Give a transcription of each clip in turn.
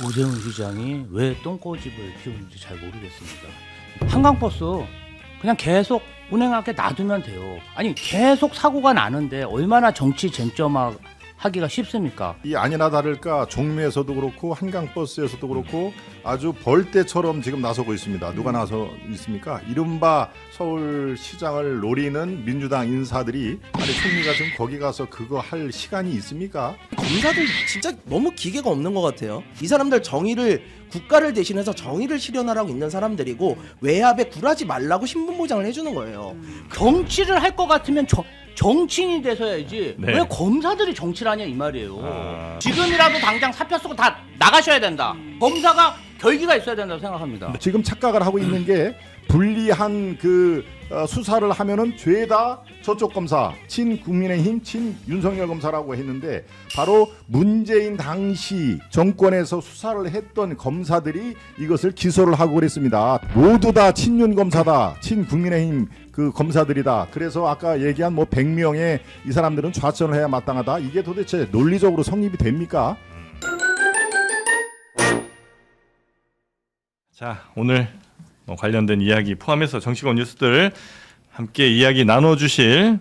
오세훈 시장이 왜 똥꼬집을 피우는지 잘 모르겠습니다. 한강버스 그냥 계속 운행하게 놔두면 돼요. 아니 계속 사고가 나는데 얼마나 정치 쟁점하기가 쉽습니까? 이 아니나 다를까 종로에서도 그렇고 한강버스에서도 그렇고 아주 벌떼처럼 지금 나서고 있습니다. 누가 나서 있습니까? 이른바 서울시장을 노리는 민주당 인사들이 아니 총리가 지금 거기 가서 그거 할 시간이 있습니까? 검사들 진짜 너무 기계가 없는 것 같아요. 이 사람들 국가를 대신해서 정의를 실현하라고 있는 사람들이고 외압에 굴하지 말라고 신분보장을 해주는 거예요. 정치를 할 것 같으면 정치인이 돼서야지. 네. 왜 검사들이 정치를 하냐 이 말이에요. 지금이라도 당장 사표 쓰고 다 나가셔야 된다. 검사가 결기가 있어야 된다고 생각합니다. 지금 착각을 하고 있는 게 불리한 그 수사를 하면은 죄다 저쪽 검사 친국민의힘 친윤석열 검사라고 했는데 바로 문재인 당시 정권에서 수사를 했던 검사들이 이것을 기소를 하고 그랬습니다. 모두 다 친윤 검사다 친국민의힘 그 검사들이다. 그래서 아까 얘기한 뭐 100명의 이 사람들은 좌천을 해야 마땅하다. 이게 도대체 논리적으로 성립이 됩니까? 자, 오늘 관련된 이야기 포함해서 정치권 뉴스들 함께 이야기 나눠주실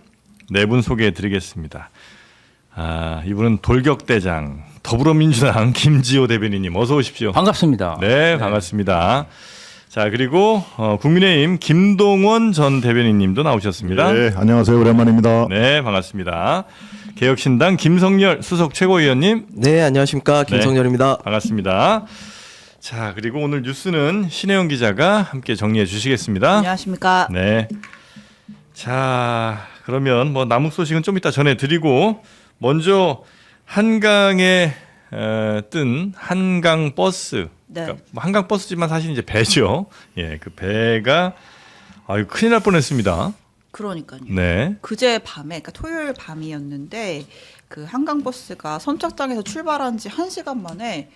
네 분 소개해드리겠습니다. 이분은 돌격대장 더불어민주당 김지호 대변인님 어서 오십시오. 반갑습니다. 네, 반갑습니다. 자, 그리고 국민의힘 김동원 전 대변인님도 나오셨습니다. 네, 안녕하세요. 오랜만입니다. 네, 반갑습니다. 개혁신당 김성열 수석 최고위원님. 네, 안녕하십니까. 김성열입니다. 반갑습니다. 자, 그리고 오늘 뉴스는 신혜영 기자가 함께 정리해 주시겠습니다. 안녕하십니까. 네. 자, 그러면 뭐 남욱 소식은 좀 이따 전해드리고 먼저 한강에 뜬 한강 버스. 네. 그러니까 뭐 한강 버스지만 사실 이제 배죠. 예, 그 배가 큰일 날 뻔했습니다. 그러니까요. 네. 그제 밤에, 그러니까 토요일 밤이었는데 그 한강버스가 선착장에서 출발한 지 1시간 만에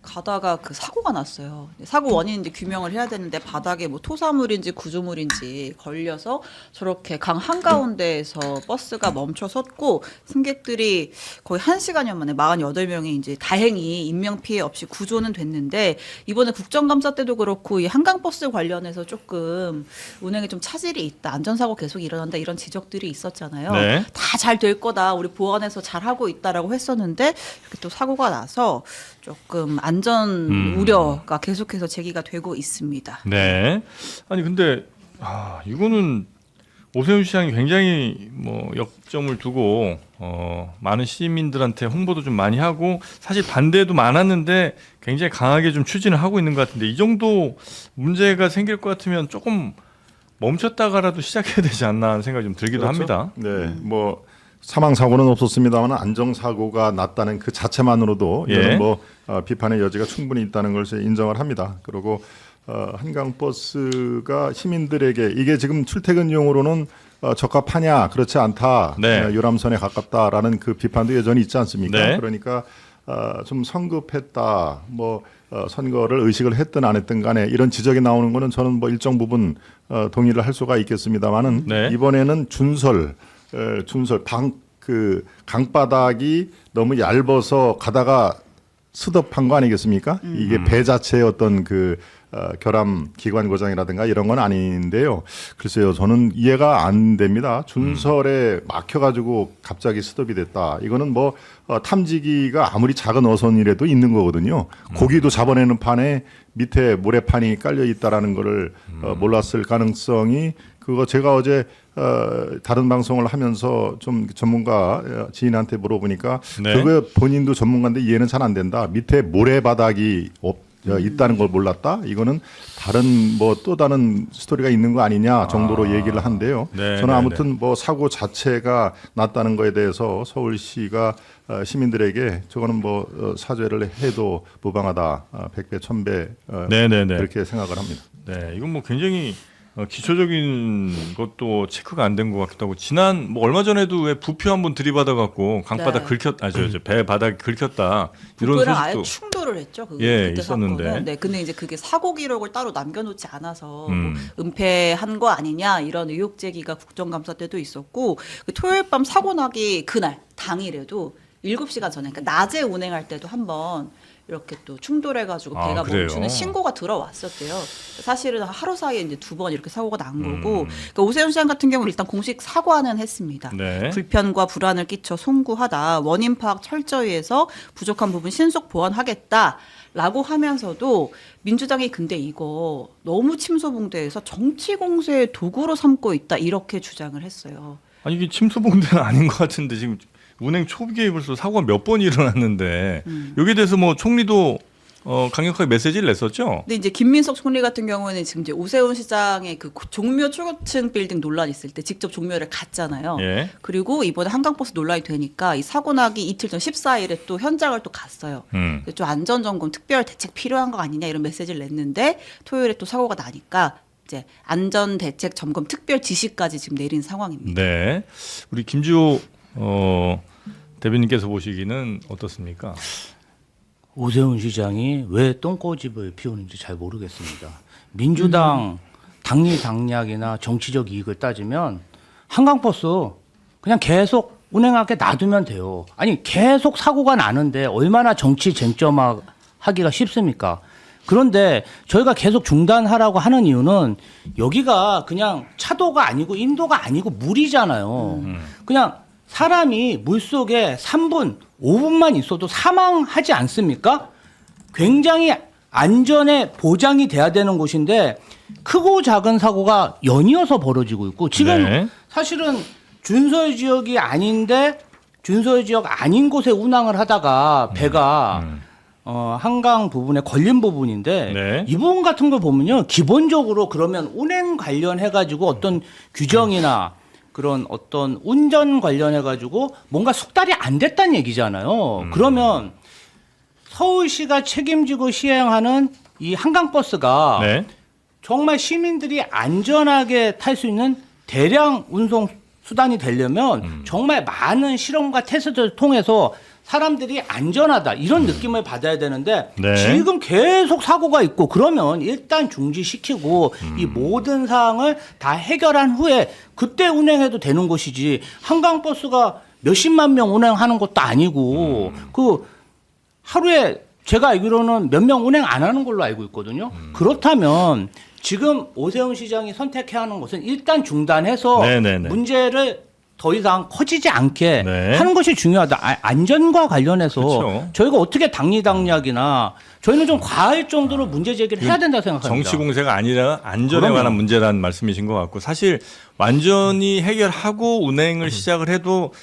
가다가 그 사고가 났어요. 사고 원인 이제 규명을 해야 되는데 바닥에 뭐 토사물인지 구조물인지 걸려서 저렇게 강 한가운데에서 버스가 멈춰 섰고 승객들이 거의 1시간여 만에 48명이 이제 다행히 인명 피해 없이 구조는 됐는데 이번에 국정감사 때도 그렇고 이 한강버스 관련해서 조금 운행에 좀 차질이 있다. 안전사고 계속 일어난다. 이런 지적들이 있었잖아요. 네. 다 잘 될 거다. 우리 보안에서 잘 하고 있다라고 했었는데 이렇게 또 사고가 나서 조금 안전 우려가 계속해서 제기가 되고 있습니다. 네. 아니 근데 이거는 오세훈 시장이 굉장히 뭐 역점을 두고 많은 시민들한테 홍보도 좀 많이 하고 사실 반대도 많았는데 굉장히 강하게 좀 추진을 하고 있는 것 같은데 이 정도 문제가 생길 것 같으면 조금 멈췄다가라도 시작해야 되지 않나 하는 생각이 좀 들기도 그렇죠? 합니다. 네, 뭐 사망 사고는 없었습니다만 안정 사고가 났다는 그 자체만으로도 이거는 예. 뭐 비판의 여지가 충분히 있다는 것을 인정을 합니다. 그리고 한강 버스가 시민들에게 이게 지금 출퇴근용으로는 적합하냐 그렇지 않다, 네. 유람선에 가깝다라는 그 비판도 여전히 있지 않습니까? 네. 그러니까 좀 성급했다, 뭐 선거를 의식을 했든 안 했든 간에 이런 지적이 나오는 거는 저는 뭐 일정 부분 동의를 할 수가 있겠습니다만은 네. 이번에는 준설 그 강바닥이 너무 얇아서 가다가 스톱한 거 아니겠습니까? 이게 배 자체의 어떤 그 결함 기관 고장이라든가 이런 건 아닌데요. 글쎄요, 저는 이해가 안 됩니다. 준설에 막혀가지고 갑자기 스톱이 됐다. 이거는 뭐 탐지기가 아무리 작은 어선이라도 있는 거거든요. 고기도 잡아내는 판에 밑에 모래판이 깔려 있다라는 거를 몰랐을 가능성이 그거 제가 어제 다른 방송을 하면서 좀 전문가 지인한테 물어보니까 네. 그거 본인도 전문가인데 이해는 잘 안 된다. 밑에 모래바닥이 있다는 걸 몰랐다. 이거는 다른 뭐 또 다른 스토리가 있는 거 아니냐 정도로 얘기를 한데요. 네, 저는 네, 아무튼 뭐 사고 자체가 났다는 거에 대해서 서울시가 시민들에게 저거는 뭐 사죄를 해도 무방하다. 100배, 1000배 네네네. 그렇게 생각을 합니다. 네, 이건 뭐 굉장히 기초적인 것도 체크가 안 된 것 같기도 하고 지난 뭐 얼마 전에도 왜 부표 한번 들이받아 갖고 강바닥 네. 긁혔 배 바닥이 긁혔다 이런 부부랑 아예 소식도 충돌을 했죠. 예, 그때 있었는데. 사건은. 네, 근데 이제 그게 사고 기록을 따로 남겨놓지 않아서 뭐 음. 은폐한 거 아니냐 이런 의혹 제기가 국정감사 때도 있었고 그 토요일 밤 사고 나기 그날 당일에도 7시간 전에 그러니까 낮에 운행할 때도 한번 이렇게 또 충돌해가지고 아, 배가 그래요? 멈추는 신고가 들어왔었대요. 사실은 하루 사이에 이제 2번 이렇게 사고가 난 거고, 그러니까 오세훈 시장 같은 경우는 일단 공식 사과는 했습니다. 네. 불편과 불안을 끼쳐 송구하다. 원인 파악 철저히 해서 부족한 부분 신속 보완하겠다라고 하면서도 민주당이 근데 이거 너무 침소봉대해서 정치 공세의 도구로 삼고 있다 이렇게 주장을 했어요. 아니 이게 침소봉대는 아닌 것 같은데 지금 운행 초기에 벌써 사고가 몇 번이 일어났는데 여기에 대해서 뭐 총리도 강력하게 메시지를 냈었죠. 근데 이제 김민석 총리 같은 경우는 지금 이제 오세훈 시장의 그 종묘 초고층 빌딩 논란 있을 때 직접 종묘를 갔잖아요. 예. 그리고 이번에 한강버스 논란이 되니까 이 사고 나기 이틀 전 14일에 또 현장을 또 갔어요. 좀 안전점검 특별 대책 필요한 거 아니냐 이런 메시지를 냈는데 토요일에 또 사고가 나니까 이제 안전대책 점검 특별 지시까지 지금 내린 상황입니다. 네. 우리 김주호 대변인께서 보시기는 어떻습니까? 오세훈 시장이 왜 똥꼬집을 피우는지 잘 모르겠습니다. 민주당 당리당략이나 정치적 이익을 따지면 한강버스 그냥 계속 운행하게 놔두면 돼요. 아니 계속 사고가 나는데 얼마나 정치 쟁점하기가 쉽습니까? 그런데 저희가 계속 중단하라고 하는 이유는 여기가 그냥 차도가 아니고 인도가 아니고 물이잖아요. 그냥 사람이 물속에 3분, 5분만 있어도 사망하지 않습니까? 굉장히 안전에 보장이 돼야 되는 곳인데 크고 작은 사고가 연이어서 벌어지고 있고 지금 네. 사실은 준설 지역이 아닌데 준설 지역 아닌 곳에 운항을 하다가 배가 한강 부분에 걸린 부분인데 네. 이 부분 같은 걸 보면요. 기본적으로 그러면 운행 관련해 가지고 어떤 규정이나 그런 어떤 운전 관련해 가지고 뭔가 숙달이 안 됐다는 얘기잖아요. 그러면 서울시가 책임지고 시행하는 이 한강버스가 네. 정말 시민들이 안전하게 탈 수 있는 대량 운송 수단이 되려면 정말 많은 실험과 테스트를 통해서 사람들이 안전하다 이런 느낌을 받아야 되는데 네. 지금 계속 사고가 있고 그러면 일단 중지시키고 이 모든 사항을 다 해결한 후에 그때 운행해도 되는 것이지 한강버스가 몇십만 명 운행하는 것도 아니고 그 하루에 제가 알기로는 몇 명 운행 안 하는 걸로 알고 있거든요. 그렇다면 지금 오세훈 시장이 선택해야 하는 것은 일단 중단해서 네네네. 문제를 더 이상 커지지 않게 네. 하는 것이 중요하다. 안전과 관련해서 그렇죠. 저희가 어떻게 당리당략이나 저희는 좀 과할 정도로 문제 제기를 해야 된다고 생각합니다. 정치 공세가 아니라 안전에 그럼요. 관한 문제라는 말씀이신 것 같고 사실 완전히 해결하고 운행을 시작을 해도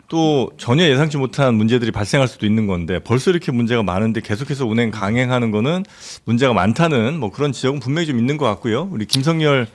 또 전혀 예상치 못한 문제들이 발생할 수도 있는 건데 벌써 이렇게 문제가 많은데 계속해서 운행 강행하는 거는 문제가 많다는 뭐 그런 지적은 분명히 좀 있는 것 같고요. 우리 김성열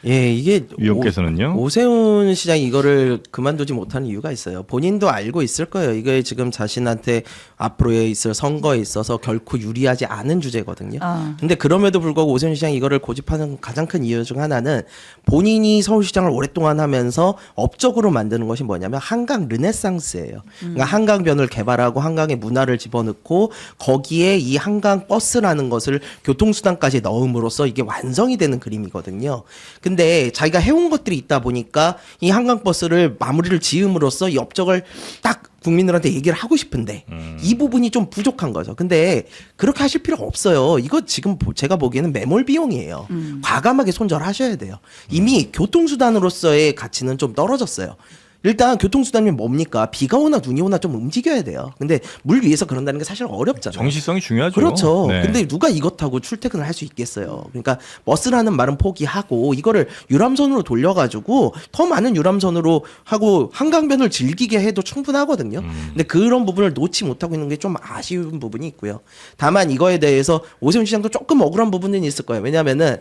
예, 이게 위원께서는요? 오세훈 시장이 이거를 그만두지 못하는 이유가 있어요. 본인도 알고 있을 거예요. 이게 지금 자신한테 앞으로에 있을 선거에 있어서 결코 유리하지 않은 주제거든요. 근데 그럼에도 불구하고 오세훈 시장이 이거를 고집하는 가장 큰 이유 중 하나는 본인이 서울시장을 오랫동안 하면서 업적으로 만드는 것이 뭐냐면 한강 르네상스예요. 그러니까 한강변을 개발하고 한강의 문화를 집어넣고 거기에 이 한강 버스라는 것을 교통수단까지 넣음으로써 이게 완성이 되는 그림이거든요. 근데 자기가 해온 것들이 있다 보니까 이 한강버스를 마무리를 지음으로써 이 업적을 딱 국민들한테 얘기를 하고 싶은데 이 부분이 좀 부족한 거죠. 근데 그렇게 하실 필요가 없어요. 이거 지금 제가 보기에는 매몰 비용이에요. 과감하게 손절하셔야 돼요. 이미 교통수단으로서의 가치는 좀 떨어졌어요. 일단 교통수단이 뭡니까? 비가 오나 눈이 오나 좀 움직여야 돼요. 근데 물 위에서 그런다는 게 사실 어렵잖아요. 정시성이 중요하죠. 그렇죠. 네. 근데 누가 이것 타고 출퇴근을 할 수 있겠어요. 그러니까 버스라는 말은 포기하고 이거를 유람선으로 돌려가지고 더 많은 유람선으로 하고 한강변을 즐기게 해도 충분하거든요. 근데 그런 부분을 놓지 못하고 있는 게 좀 아쉬운 부분이 있고요. 다만 이거에 대해서 오세훈 시장도 조금 억울한 부분은 있을 거예요. 왜냐하면은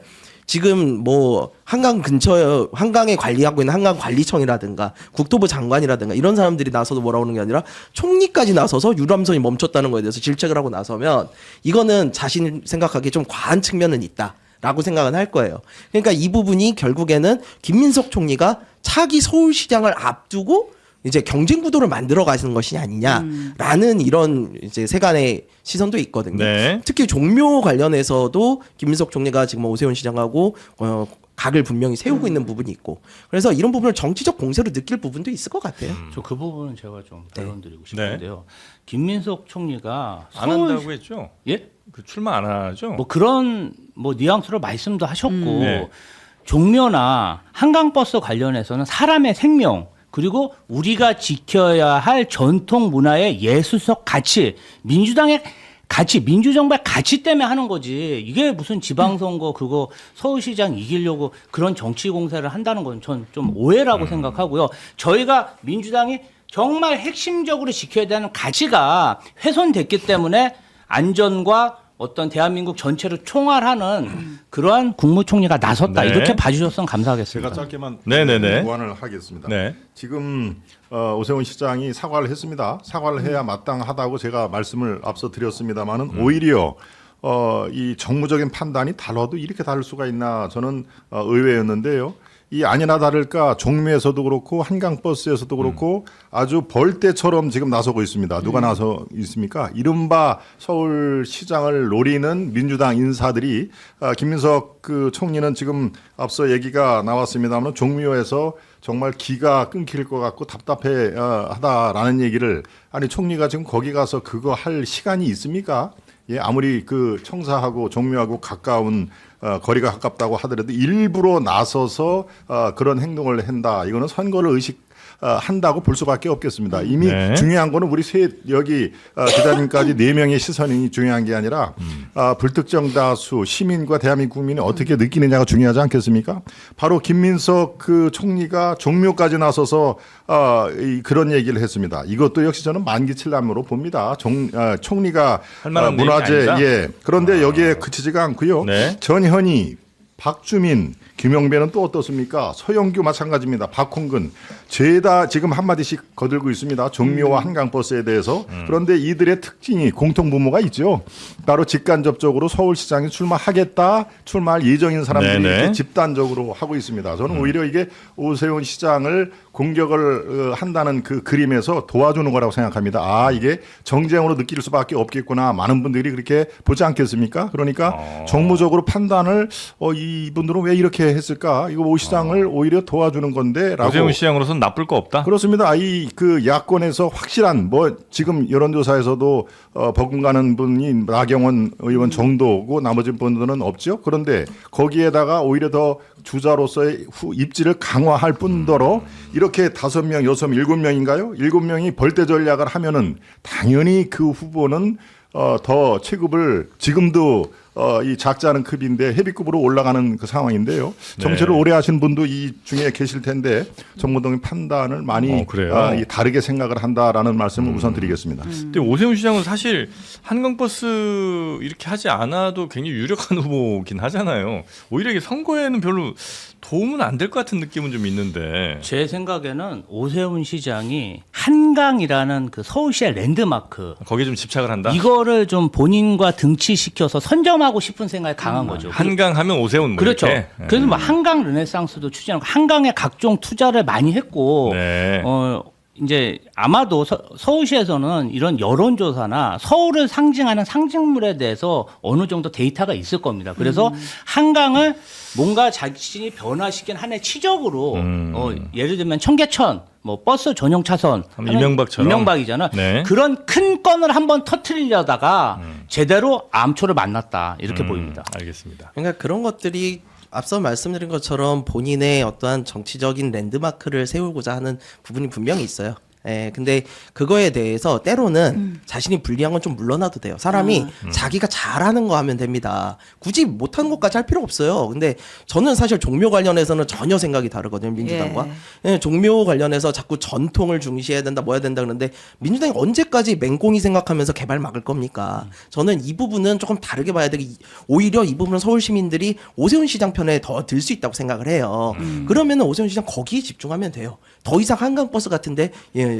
지금 뭐 한강 근처에 한강에 관리하고 있는 한강관리청이라든가 국토부 장관이라든가 이런 사람들이 나서서 뭐라고 하는 게 아니라 총리까지 나서서 유람선이 멈췄다는 거에 대해서 질책을 하고 나서면 이거는 자신 생각하기에 좀 과한 측면은 있다라고 생각은 할 거예요. 그러니까 이 부분이 결국에는 김민석 총리가 차기 서울시장을 앞두고 이제 경쟁 구도를 만들어 가시는 것이 아니냐라는 이런 이제 세간의 시선도 있거든요. 네. 특히 종묘 관련해서도 김민석 총리가 지금 오세훈 시장하고 각을 분명히 세우고 있는 부분이 있고 그래서 이런 부분을 정치적 공세로 느낄 부분도 있을 것 같아요. 저 그 부분은 제가 좀 발언드리고 네. 싶은데요. 김민석 총리가 안 한다고 했죠. 예? 그 출마 안 하죠. 뭐 그런 뭐 뉘앙스로 말씀도 하셨고 네. 종묘나 한강버스 관련해서는 사람의 생명 그리고 우리가 지켜야 할 전통 문화의 예술적 가치, 민주당의 가치, 민주정부의 가치 때문에 하는 거지. 이게 무슨 지방선거 그거 서울시장 이기려고 그런 정치 공세를 한다는 건 전 좀 오해라고 생각하고요. 저희가 민주당이 정말 핵심적으로 지켜야 되는 가치가 훼손됐기 때문에 안전과 어떤 대한민국 전체를 총괄하는 그러한 국무총리가 나섰다. 네. 이렇게 봐주셨으면 감사하겠습니다. 제가 짧게만 네네네. 보완을 하겠습니다. 네. 지금 오세훈 시장이 사과를 했습니다. 사과를 해야 마땅하다고 제가 말씀을 앞서 드렸습니다만은 오히려 이 정무적인 판단이 달라도 이렇게 다를 수가 있나 저는 의외였는데요. 이 아니나 다를까 종묘에서도 그렇고 한강버스에서도 그렇고 아주 벌떼처럼 지금 나서고 있습니다. 누가 나서 있습니까? 이른바 서울시장을 노리는 민주당 인사들이 김민석 그 총리는 지금 앞서 얘기가 나왔습니다만 종묘에서 정말 기가 끊길 것 같고 답답해 하다라는 얘기를 아니 총리가 지금 거기 가서 그거 할 시간이 있습니까? 예, 아무리 그 청사하고 종묘하고 가까운 거리가 가깝다고 하더라도 일부러 나서서 그런 행동을 한다. 이거는 선거를 한다고 볼 수밖에 없겠습니다. 이미 네. 중요한 거는 우리 여기 기자님까지 4명의 시선이 중요한 게 아니라 불특정 다수 시민과 대한민국 국민이 어떻게 느끼느냐가 중요하지 않겠습니까? 바로 김민석 그 총리가 종묘까지 나서서 그런 얘기를 했습니다. 이것도 역시 저는 만기칠람으로 봅니다. 총리가 할 만한 문화재 얘기 아니다? 예. 그런데 여기에 그치지가 않고요. 네. 전현희 박주민, 김영배는 또 어떻습니까? 서영규 마찬가지입니다. 박홍근 죄다 지금 한마디씩 거들고 있습니다. 종묘와 한강버스에 대해서. 그런데 이들의 특징이 공통분모가 있죠. 바로 직간접적으로 서울시장에 출마하겠다, 출마할 예정인 사람들이 네네. 이렇게 집단적으로 하고 있습니다. 저는 오히려 이게 오세훈 시장을 공격을 한다는 그 그림에서 도와주는 거라고 생각합니다. 아, 이게 정쟁으로 느낄 수밖에 없겠구나. 많은 분들이 그렇게 보지 않겠습니까? 그러니까 정무적으로 판단을 이분들은 왜 이렇게 했을까? 이거 오 시장을 오히려 도와주는 건데라고. 오세훈 시장으로서는 나쁠 거 없다. 그렇습니다. 이 그 야권에서 확실한 뭐 지금 여론조사에서도 버금가는 분이 나경원 의원 정도고 나머지 분들은 없죠. 그런데 거기에다가 오히려 더 주자로서의 입지를 강화할 뿐더러 이렇게 5명, 6명, 7명인가요? 7명이 벌떼 전략을 하면은 당연히 그 후보는 더 체급을 지금도 이 작지 않은 급인데 헤비급으로 올라가는 그 상황인데요. 정치를 오래 하신 분도 이 중에 계실 텐데 정무동의 판단을 많이 그래요? 다르게 생각을 한다라는 말씀을 우선 드리겠습니다. 근데 오세훈 시장은 사실 한강버스 이렇게 하지 않아도 굉장히 유력한 후보긴 하잖아요. 오히려 이게 선거에는 별로 도움은 안 될 것 같은 느낌은 좀 있는데. 제 생각에는 오세훈 시장이 한강이라는 그 서울시의 랜드마크 거기에 좀 집착을 한다. 이거를 좀 본인과 등치시켜서 선점하고 싶은 생각이 강한 거죠. 한강 하면 오세훈 뭐 그렇죠. 이렇게. 그래서 뭐 한강 르네상스도 추진하고 한강에 각종 투자를 많이 했고 네. 이제 아마도 서울시에서는 이런 여론조사나 서울을 상징하는 상징물에 대해서 어느 정도 데이터가 있을 겁니다. 그래서 한강을 뭔가 자신이 변화시킨 하나의 치적으로 예를 들면 청계천 뭐 버스 전용 차선 이명박처럼. 이명박이잖아. 네. 그런 큰 건을 한번 터트리려다가 제대로 암초를 만났다 이렇게 보입니다. 알겠습니다. 그러니까 그런 것들이 앞서 말씀드린 것처럼 본인의 어떠한 정치적인 랜드마크를 세우고자 하는 부분이 분명히 있어요. 예, 근데 그거에 대해서 때로는 자신이 불리한 건 좀 물러나도 돼요. 사람이 자기가 잘하는 거 하면 됩니다. 굳이 못하는 것까지 할 필요 없어요. 근데 저는 사실 종묘 관련해서는 전혀 생각이 다르거든요. 민주당과. 예, 종묘 관련해서 자꾸 전통을 중시해야 된다, 뭐 해야 된다 그러는데 민주당이 언제까지 맹공이 생각하면서 개발 막을 겁니까? 저는 이 부분은 조금 다르게 봐야 되고 오히려 이 부분은 서울 시민들이 오세훈 시장 편에 더 들 수 있다고 생각을 해요. 그러면은 오세훈 시장 거기에 집중하면 돼요. 더 이상 한강버스 같은데 예,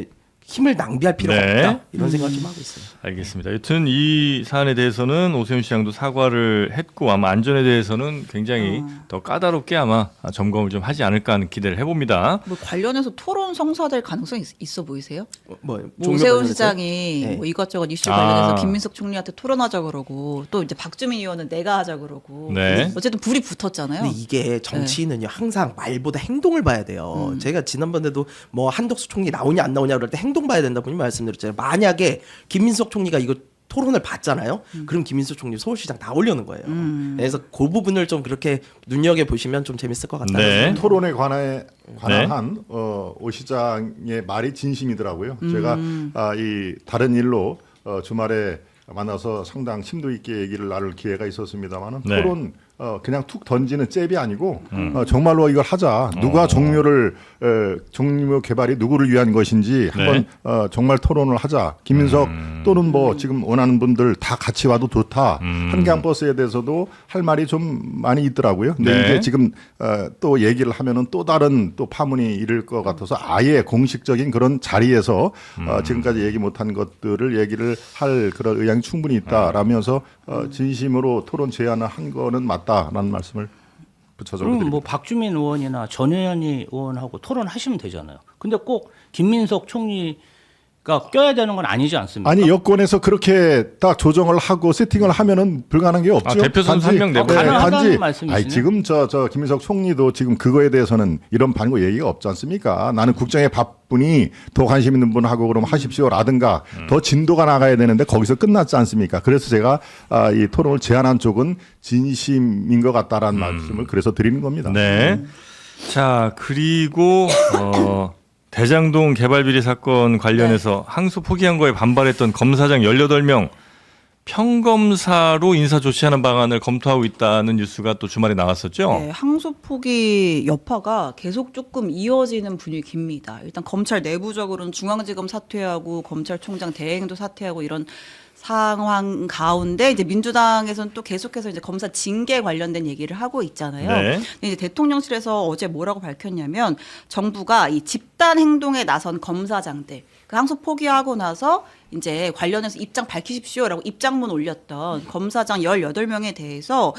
힘을 낭비할 필요가 네. 없다 이런 생각 좀 하고 있어요. 알겠습니다. 여튼 이 사안에 대해서는 오세훈 시장도 사과를 했고 아마 안전에 대해서는 굉장히 더 까다롭게 아마 점검을 좀 하지 않을까 하는 기대를 해봅니다. 뭐 관련해서 토론 성사될 가능성이 있어 보이세요? 뭐 오세훈 시장이 네. 뭐 이것저것 이슈 관련해서 아. 김민석 총리한테 토론하자 그러고 또 이제 박주민 의원은 내가 하자 그러고 네. 어쨌든 불이 붙었잖아요. 근데 이게 정치인은요 항상 말보다 행동을 봐야 돼요. 제가 지난번에도 뭐 한덕수 총리 나오냐 안 나오냐 그럴 때 행동 봐야 된다 분이 말씀드렸잖아요. 만약에 김민석 총리가 이거 토론을 받잖아요. 그럼 김민석 총리 서울시장 나오려는 거예요. 그래서 그 부분을 좀 그렇게 눈여겨 보시면 좀 재밌을 것 같다는 네. 생각이 토론에 관한 오 시장의 말이 진심이더라고요. 제가 이 다른 일로 주말에 만나서 상당 심도 있게 얘기를 나눌 기회가 있었습니다만은 네. 토론 그냥 툭 던지는 잽이 아니고 정말로 이걸 하자. 누가 종묘 개발이 누구를 위한 것인지 한번 정말 토론을 하자. 김민석 또는 뭐 지금 원하는 분들 다 같이 와도 좋다. 한강버스에 대해서도 할 말이 좀 많이 있더라고요. 근데 네. 이게 지금 또 얘기를 하면은 또 다른 또 파문이 일을 것 같아서 아예 공식적인 그런 자리에서 지금까지 얘기 못한 것들을 얘기를 할 그런 의향이 충분히 있다라면서 진심으로 토론 제안을 한 거는 맞다라는 말씀을 붙여서 그럼 드립니다. 뭐 박주민 의원이나 전혜연이 의원하고 토론하시면 되잖아요. 근데 꼭 김민석 총리가 껴야 되는 건 아니지 않습니까? 아니 여권에서 그렇게 딱 조정을 하고 세팅을 하면은 불가능한 게 없죠. 대표 선수 한명 내보내요. 가능하다는 말씀이시네요. 아니 지금 저 김민석 총리도 지금 그거에 대해서는 이런 반고 얘기가 없지 않습니까? 나는 국정에 바쁘니 더 관심 있는 분 하고 그러면 하십시오라든가 더 진도가 나가야 되는데 거기서 끝났지 않습니까? 그래서 제가 이 토론을 제안한 쪽은 진심인 것 같다라는 말씀을 그래서 드리는 겁니다. 네. 자, 그리고 대장동 개발 비리 사건 관련해서 항소 포기한 거에 반발했던 검사장 18명 평검사로 인사 조치하는 방안을 검토하고 있다는 뉴스가 또 주말에 나왔었죠. 네, 항소 포기 여파가 계속 조금 이어지는 분위기입니다. 일단 검찰 내부적으로는 중앙지검 사퇴하고 검찰총장 대행도 사퇴하고 이런 상황 가운데 이제 민주당에서는 또 계속해서 이제 검사 징계 관련된 얘기를 하고 있잖아요. 네. 근데 이제 대통령실에서 어제 뭐라고 밝혔냐면 정부가 이 집단 행동에 나선 검사장들 그 항소 포기하고 나서 이제 관련해서 입장 밝히십시오라고 입장문 올렸던 검사장 18명에 대해서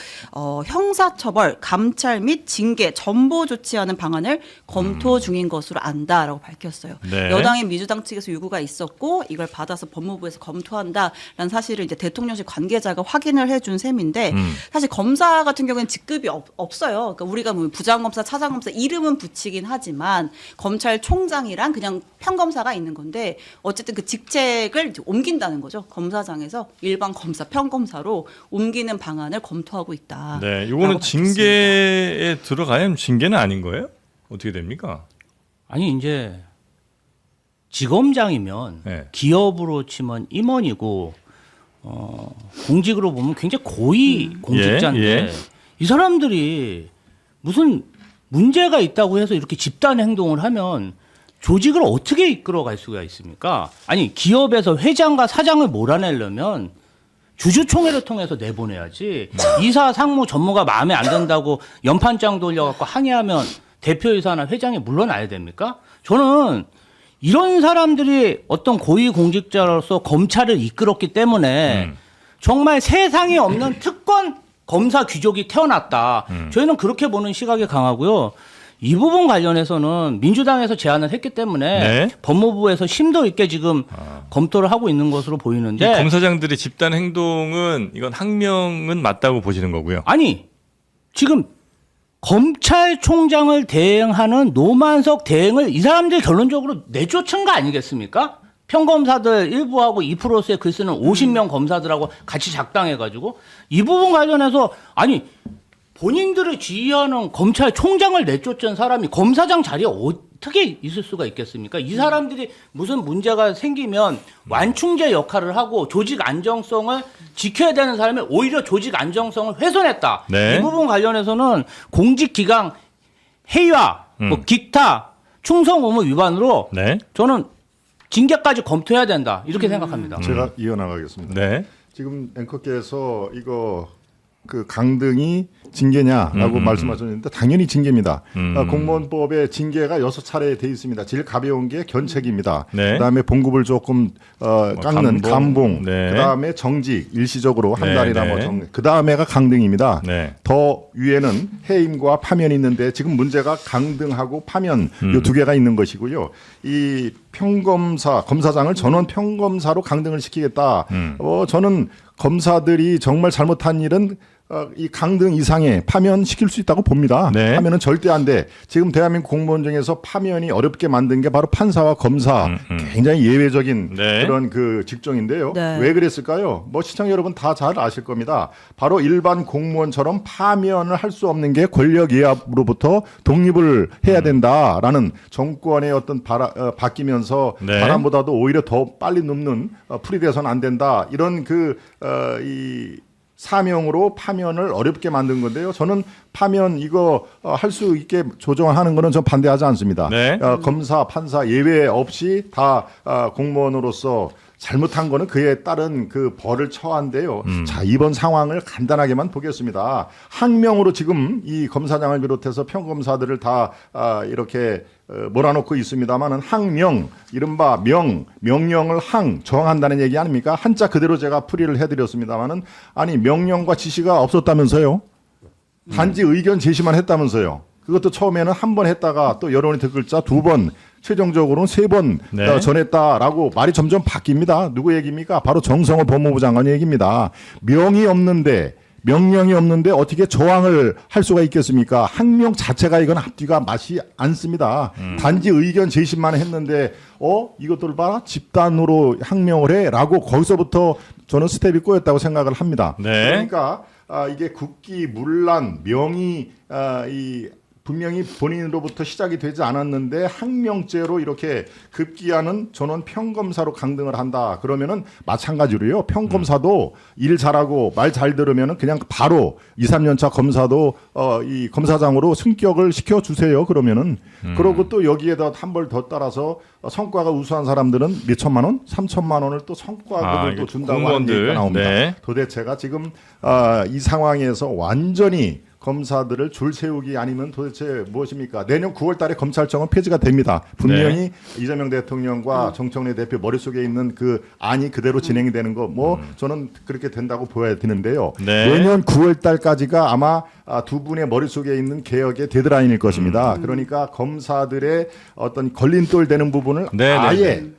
형사처벌, 감찰 및 징계, 전보 조치하는 방안을 검토 중인 것으로 안다라고 밝혔어요. 네. 여당인 민주당 측에서 요구가 있었고 이걸 받아서 법무부에서 검토한다라는 사실을 이제 대통령실 관계자가 확인을 해준 셈인데 사실 검사 같은 경우에는 직급이 없어요. 그러니까 우리가 뭐 부장검사, 차장검사 이름은 붙이긴 하지만 검찰총장이랑 그냥 평검사가 있는 건데 어쨌든 그 직책을 이제 옮긴다는 거죠. 검사장에서 일반 검사, 평검사로 옮기는 방안을 검토하고 있다. 네, 이거는 징계에 들어가야 징계는 아닌 거예요? 어떻게 됩니까? 아니 이제 지검장이면 네. 기업으로 치면 임원이고 공직으로 보면 굉장히 고위 공직자인데 예. 이 사람들이 무슨 문제가 있다고 해서 이렇게 집단 행동을 하면 조직을 어떻게 이끌어갈 수가 있습니까? 아니 기업에서 회장과 사장을 몰아내려면 주주총회를 통해서 내보내야지. 이사 상무 전무가 마음에 안 든다고 연판장 돌려갖고 항의하면 대표이사나 회장이 물러나야 됩니까? 저는 이런 사람들이 어떤 고위공직자로서 검찰을 이끌었기 때문에 정말 세상에 없는 특권 검사 귀족이 태어났다. 저희는 그렇게 보는 시각이 강하고요. 이 부분 관련해서는 민주당에서 제안을 했기 때문에 네. 법무부에서 심도 있게 지금 검토를 하고 있는 것으로 이 보이는데 검사장들의 집단 행동은 이건 항명은 맞다고 보시는 거고요. 아니 지금 검찰총장을 대행하는 노만석 대행을 이 사람들이 결론적으로 내쫓은 거 아니겠습니까? 평검사들 일부하고 2%의 글 쓰는 50명 검사들하고 같이 작당해가지고 이 부분 관련해서 아니 본인들을 지휘하는 검찰총장을 내쫓은 사람이 검사장 자리에 어떻게 있을 수가 있겠습니까? 이 사람들이 무슨 문제가 생기면 완충제 역할을 하고 조직 안정성을 지켜야 되는 사람이 오히려 조직 안정성을 훼손했다. 네. 이 부분 관련해서는 공직기강 해이와 뭐 기타 충성 의무 위반으로 네. 저는 징계까지 검토해야 된다. 이렇게 생각합니다. 제가 이어나가겠습니다. 네. 지금 앵커께서 이거 그 강등이 징계냐라고 말씀하셨는데 당연히 징계입니다. 공무원법에 징계가 6차례 돼 있습니다. 제일 가벼운 게 견책입니다. 네. 그다음에 봉급을 조금 깎는 감봉, 네. 그다음에 정직 일시적으로 한 네, 달이나 네. 뭐 그다음에가 강등입니다. 네. 더 위에는 해임과 파면이 있는데 지금 문제가 강등하고 파면 이 두 개가 있는 것이고요. 이 평검사 검사장을 전원 평검사로 강등을 시키겠다. 저는 검사들이 정말 잘못한 일은 이 강등 이상의 파면 시킬 수 있다고 봅니다. 네. 파면은 절대 안 돼. 지금 대한민국 공무원 중에서 파면이 어렵게 만든 게 바로 판사와 검사. 굉장히 예외적인 네. 그런 그 직종인데요. 네. 왜 그랬을까요? 뭐 시청자 여러분 다 잘 아실 겁니다. 바로 일반 공무원처럼 파면을 할 수 없는 게 권력 예합으로부터 독립을 해야 된다라는 정권의 어떤 바뀌면서 네. 바람보다도 오히려 더 빨리 눕는 풀이 돼서는 안 된다. 이런 이 사명으로 파면을 어렵게 만든 건데요. 저는 파면 이거 할 수 있게 조정하는 거는 전 반대하지 않습니다. 네. 검사, 판사 예외 없이 다 공무원으로서 잘못한 거는 그에 따른 그 벌을 처한데요. 자, 이번 상황을 간단하게만 보겠습니다. 항명으로 지금 이 검사장을 비롯해서 평검사들을 다 이렇게 몰아놓고 있습니다만은 항명, 이른바 명령을 정한다는 얘기 아닙니까? 한자 그대로 제가 풀이를 해드렸습니다만은 아니 명령과 지시가 없었다면서요? 단지 의견 제시만 했다면서요? 그것도 처음에는 한 번 했다가 또 여론이 들글자 2번, 최종적으로는 3번 네. 전했다라고 말이 점점 바뀝니다. 누구 얘기입니까? 바로 정성호 법무부 장관 얘기입니다. 명령이 없는데 어떻게 조항을 할 수가 있겠습니까? 항명 자체가 이건 앞뒤가 맞지 않습니다. 단지 의견 제시만 했는데 이것들 봐라 집단으로 항명을 해라고 거기서부터 저는 스텝이 꼬였다고 생각을 합니다. 네. 그러니까 이게 국기문란 명의 분명히 본인으로부터 시작이 되지 않았는데 항명죄로 이렇게 급기야는 전원 평검사로 강등을 한다. 그러면은 마찬가지로요. 평검사도 일 잘하고 말 잘 들으면은 그냥 바로 2, 3년 차 검사도 이 검사장으로 승격을 시켜 주세요. 그러면은 그러고 또 여기에다 한 벌 더 따라서 성과가 우수한 사람들은 몇 천만 원, 3천만 원을 또 성과급을 또 준다고 하는 공무원들. 얘기가 나옵니다. 네. 도대체가 지금 이 상황에서 완전히 검사들을 줄 세우기 아니면 도대체 무엇입니까? 내년 9월 달에 검찰청은 폐지가 됩니다. 분명히 이재명 대통령과 정청래 대표 머릿속에 있는 그 안이 그대로 진행이 되는 거 저는 그렇게 된다고 보여야 되는데요. 네. 내년 9월 달까지가 아마 두 분의 머릿속에 있는 개혁의 데드라인일 것입니다. 그러니까 검사들의 어떤 걸림돌 되는 부분을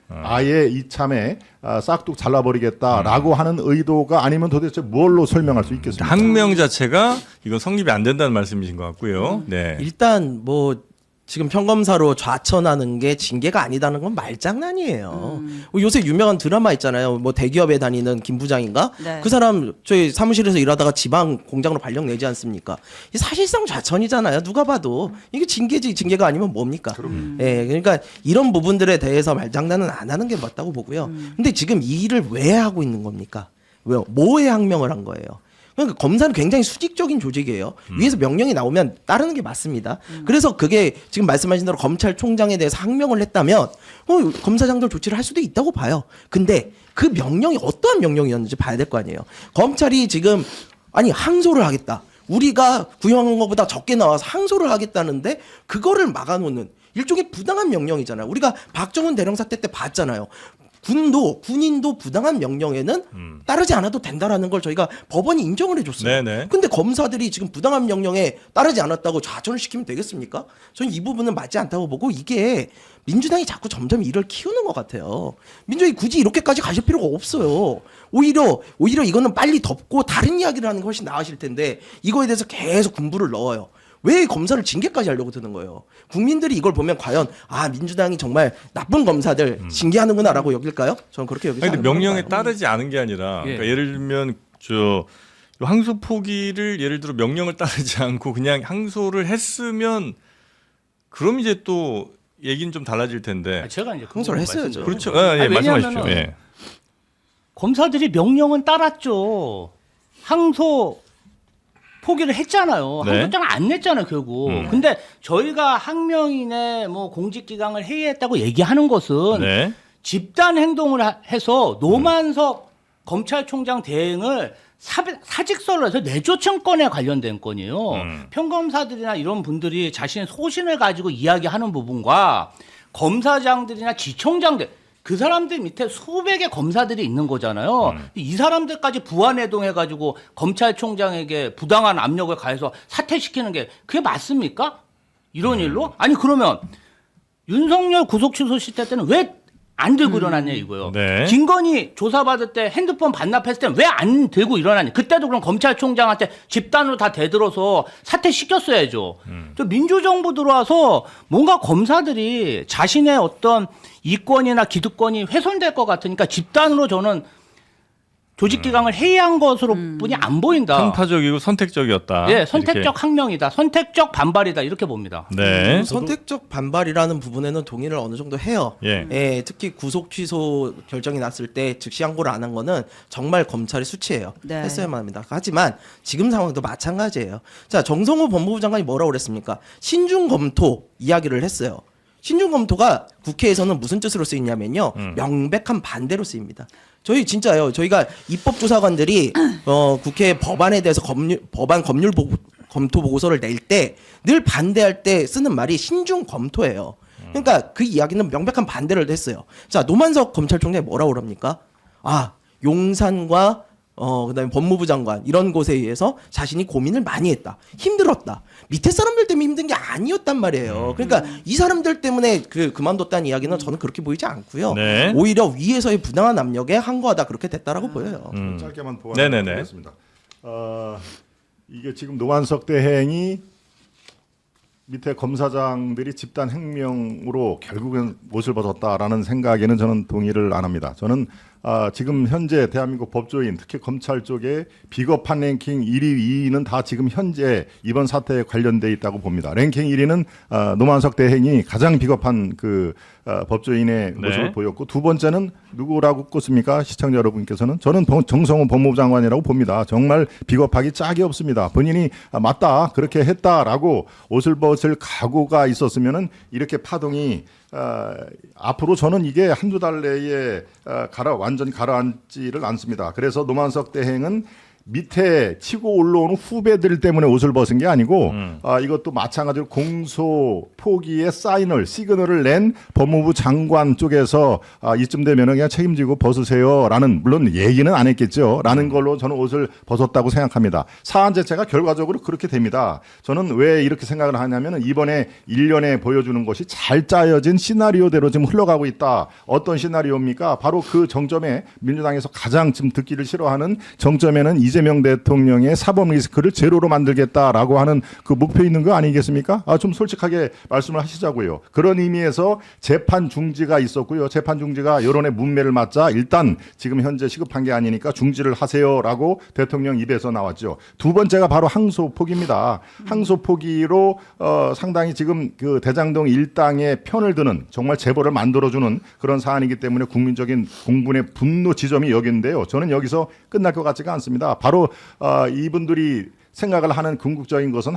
아예 이참에 싹둑 잘라버리겠다라고 하는 의도가 아니면 도대체 뭘로 설명할 수 있겠습니까? 항명 자체가 이건 성립이 안 된다는 말씀이신 것 같고요. 네. 일단 뭐 지금 평검사로 좌천하는 게 징계가 아니다는 건 말장난이에요. 요새 유명한 드라마 있잖아요. 뭐 대기업에 다니는 김 부장인가? 네. 그 사람 저희 사무실에서 일하다가 지방 공장으로 발령 내지 않습니까? 이 사실상 좌천이잖아요. 누가 봐도 이게 징계지 징계가 아니면 뭡니까? 예, 그러니까 이런 부분들에 대해서 말장난은 안 하는 게 맞다고 보고요. 근데 지금 이 일을 왜 하고 있는 겁니까? 왜요? 뭐에 항명을 한 거예요? 그러니까 검사는 굉장히 수직적인 조직이에요. 위에서 명령이 나오면 따르는 게 맞습니다. 그래서 그게 지금 말씀하신 대로 검찰총장에 대해서 항명을 했다면 검사장들 조치를 할 수도 있다고 봐요. 근데 그 명령이 어떠한 명령이었는지 봐야 될 거 아니에요. 검찰이 지금 항소를 하겠다. 우리가 구형한 것보다 적게 나와서 항소를 하겠다는데 그거를 막아놓는 일종의 부당한 명령이잖아요. 우리가 박정훈 대령 사태 때 봤잖아요. 군인도 부당한 명령에는 따르지 않아도 된다라는 걸 저희가 법원이 인정을 해줬어요. 네네. 근데 검사들이 지금 부당한 명령에 따르지 않았다고 좌천을 시키면 되겠습니까? 저는 이 부분은 맞지 않다고 보고 이게 민주당이 자꾸 점점 일을 키우는 것 같아요. 민주당이 굳이 이렇게까지 가실 필요가 없어요. 오히려 이거는 빨리 덮고 다른 이야기를 하는 게 훨씬 나으실 텐데 이거에 대해서 계속 군부를 넣어요. 왜 검사를 징계까지 하려고 드는 거예요? 국민들이 이걸 보면 과연 민주당이 정말 나쁜 검사들 징계하는구나라고 여길까요? 저는 그렇게 여기지 근데 않는 명령에 거예요. 따르지 않은 게 아니라 그러니까 예를 들면 항소 포기를 예를 들어 명령을 따르지 않고 그냥 항소를 했으면 그럼 이제 또 얘기는 좀 달라질 텐데. 제가 이제 항소를 했어야죠. 그렇죠. 왜냐하면은 말씀하십시오. 예. 검사들이 명령은 따랐죠. 항소 포기를 했잖아요. 네. 항소장을 안 냈잖아요, 결국. 근데 저희가 항명인의 공직기강을 해이했다고 얘기하는 것은 네. 집단 행동을 해서 노만석 검찰총장 대행을 사직서를 해서 내조청권에 관련된 건이에요. 평검사들이나 이런 분들이 자신의 소신을 가지고 이야기하는 부분과 검사장들이나 지청장들 그 사람들 밑에 수백의 검사들이 있는 거잖아요. 이 사람들까지 부안해동해가지고 검찰총장에게 부당한 압력을 가해서 사퇴시키는 게 그게 맞습니까? 이런 일로? 아니 그러면 윤석열 구속 취소 시대 때는 왜 안 들고 일어났냐 이거요. 네. 김건희 조사받을 때 핸드폰 반납했을 때는 왜 안 들고 일어났냐. 그때도 그럼 검찰총장한테 집단으로 다 대들어서 사퇴시켰어야죠. 저 민주정부 들어와서 뭔가 검사들이 자신의 어떤 이권이나 기득권이 훼손될 것 같으니까 집단으로 저는 조직기강을 해이한 것으로 뿐이 안 보인다. 편파적이고 선택적이었다. 예, 선택적 이렇게. 항명이다. 선택적 반발이다. 이렇게 봅니다. 네. 선택적 반발이라는 부분에는 동의를 어느 정도 해요. 예. 특히 구속 취소 결정이 났을 때 즉시 항고를 안 한 거는 정말 검찰의 수치예요. 네. 했어야만 합니다. 하지만 지금 상황도 마찬가지예요. 자, 정성호 법무부 장관이 뭐라고 그랬습니까? 신중 검토 이야기를 했어요. 신중 검토가 국회에서는 무슨 뜻으로 쓰이냐면요. 명백한 반대로 쓰입니다. 저희 진짜요. 저희가 입법조사관들이 국회 법안에 대해서 법안 검토 보고서를 낼 때 늘 반대할 때 쓰는 말이 신중 검토예요. 그러니까 그 이야기는 명백한 반대를 했어요. 자, 노만석 검찰총장이 뭐라고 그럽니까? 아, 용산과 그다음에 법무부 장관 이런 곳에 의해서 자신이 고민을 많이 했다. 힘들었다. 밑에 사람들 때문에 힘든 게 아니었단 말이에요. 그러니까 이 사람들 때문에 그만뒀다는 이야기는 저는 그렇게 보이지 않고요. 네. 오히려 위에서의 부당한 압력에 항거하다 그렇게 됐다라고 보여요. 짧게만 네네네. 보완하겠습니다. 이게 지금 노만석 대행이 밑에 검사장들이 집단 행명으로 결국은 못을 벗었다라는 생각에는 저는 동의를 안 합니다. 저는 지금 현재 대한민국 법조인 특히 검찰 쪽에 비겁한 랭킹 1위, 2위는 다 지금 현재 이번 사태에 관련돼 있다고 봅니다. 랭킹 1위는 노만석 대행이 가장 비겁한 그 법조인의 모습을 보였고 두 번째는 누구라고 꼽습니까? 시청자 여러분께서는 저는 정성호 법무부 장관이라고 봅니다. 정말 비겁하기 짝이 없습니다. 본인이 맞다 그렇게 했다라고 옷을 벗을 각오가 있었으면은 이렇게 파동이 앞으로 저는 이게 한두 달 내에 완전히 가라앉지를 않습니다. 그래서 노만석 대행은 밑에 치고 올라오는 후배들 때문에 옷을 벗은 게 아니고 이것도 마찬가지로 공소 포기의 시그널을 낸 법무부 장관 쪽에서 이쯤 되면은 그냥 책임지고 벗으세요라는 물론 얘기는 안 했겠죠라는 걸로 저는 옷을 벗었다고 생각합니다. 사안 자체가 결과적으로 그렇게 됩니다. 저는 왜 이렇게 생각을 하냐면은 이번에 1년에 보여주는 것이 잘 짜여진 시나리오대로 지금 흘러가고 있다. 어떤 시나리오입니까? 바로 그 정점에 민주당에서 가장 지금 듣기를 싫어하는 정점에는 이재명 대통령의 사법 리스크를 제로로 만들겠다라고 하는 그 목표 있는 거 아니겠습니까? 좀 솔직하게 말씀을 하시자고요. 그런 의미에서 재판 중지가 있었고요. 재판 중지가 여론의 문매를 맞자 일단 지금 현재 시급한 게 아니니까 중지를 하세요라고 대통령 입에서 나왔죠. 두 번째가 바로 항소 포기입니다. 항소 포기로 상당히 지금 그 대장동 일당의 편을 드는 정말 제보를 만들어주는 그런 사안이기 때문에 국민적인 공분의 분노 지점이 여기인데요. 저는 여기서 끝날 것 같지가 않습니다. 바로 이분들이 생각을 하는 궁극적인 것은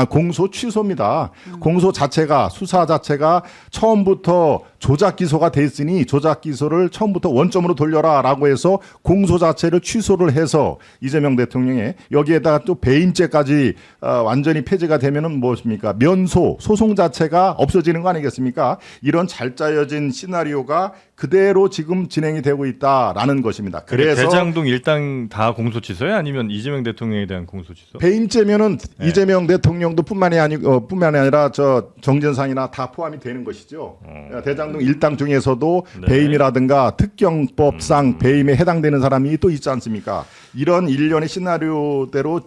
공소 취소입니다. 공소 자체가 수사 자체가 처음부터 조작 기소가 됐으니 조작 기소를 처음부터 원점으로 돌려라라고 해서 공소 자체를 취소를 해서 이재명 대통령의 여기에다가 또 배임죄까지 완전히 폐지가 되면은 무엇입니까? 면소 소송 자체가 없어지는 거 아니겠습니까? 이런 잘 짜여진 시나리오가 그대로 지금 진행이 되고 있다라는 것입니다. 그래서 대장동 일당 다 공소 취소예요? 아니면 이재명 대통령에 대한 공소 취소? 배임죄면은 이재명 대통령도 뿐만이 아니라 저 정진상이나 다 포함이 되는 것이죠. 대장동 일당 중에서도 배임이라든가 특경법상 배임에 해당되는 사람이 또 있지 않습니까? 이런 일련의 시나리오대로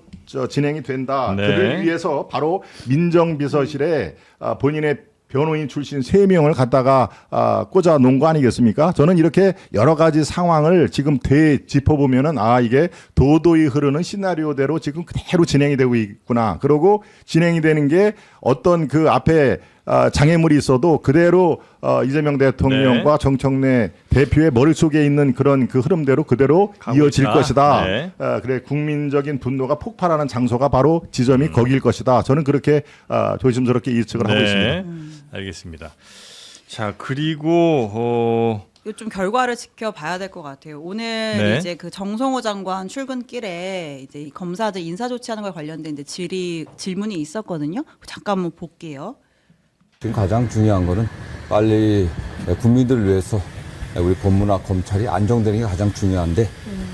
진행이 된다. 그를 위해서 바로 민정비서실에 본인의 변호인 출신 3명을 갖다가 꽂아 놓은 거 아니겠습니까? 저는 이렇게 여러 가지 상황을 지금 되짚어보면은 이게 도도히 흐르는 시나리오대로 지금 그대로 진행이 되고 있구나. 그러고 진행이 되는 게 어떤 그 앞에 장애물이 있어도 그대로 이재명 대통령과 정청래 대표의 머릿속에 있는 그런 그 흐름대로 그대로 이어질 것이다. 그래 국민적인 분노가 폭발하는 장소가 바로 지점이 거기일 것이다. 저는 그렇게 조심스럽게 예측을 하고 있습니다. 알겠습니다. 자, 그리고 이거 좀 결과를 지켜봐야 될 것 같아요. 오늘 네. 이제 그 정성호 장관 출근길에 이제 이 검사들 인사 조치하는 걸 관련된 이제 질문이 있었거든요. 잠깐 한번 볼게요. 지금 가장 중요한 거는 빨리 국민들을 위해서 우리 법무나 검찰이 안정되는 게 가장 중요한데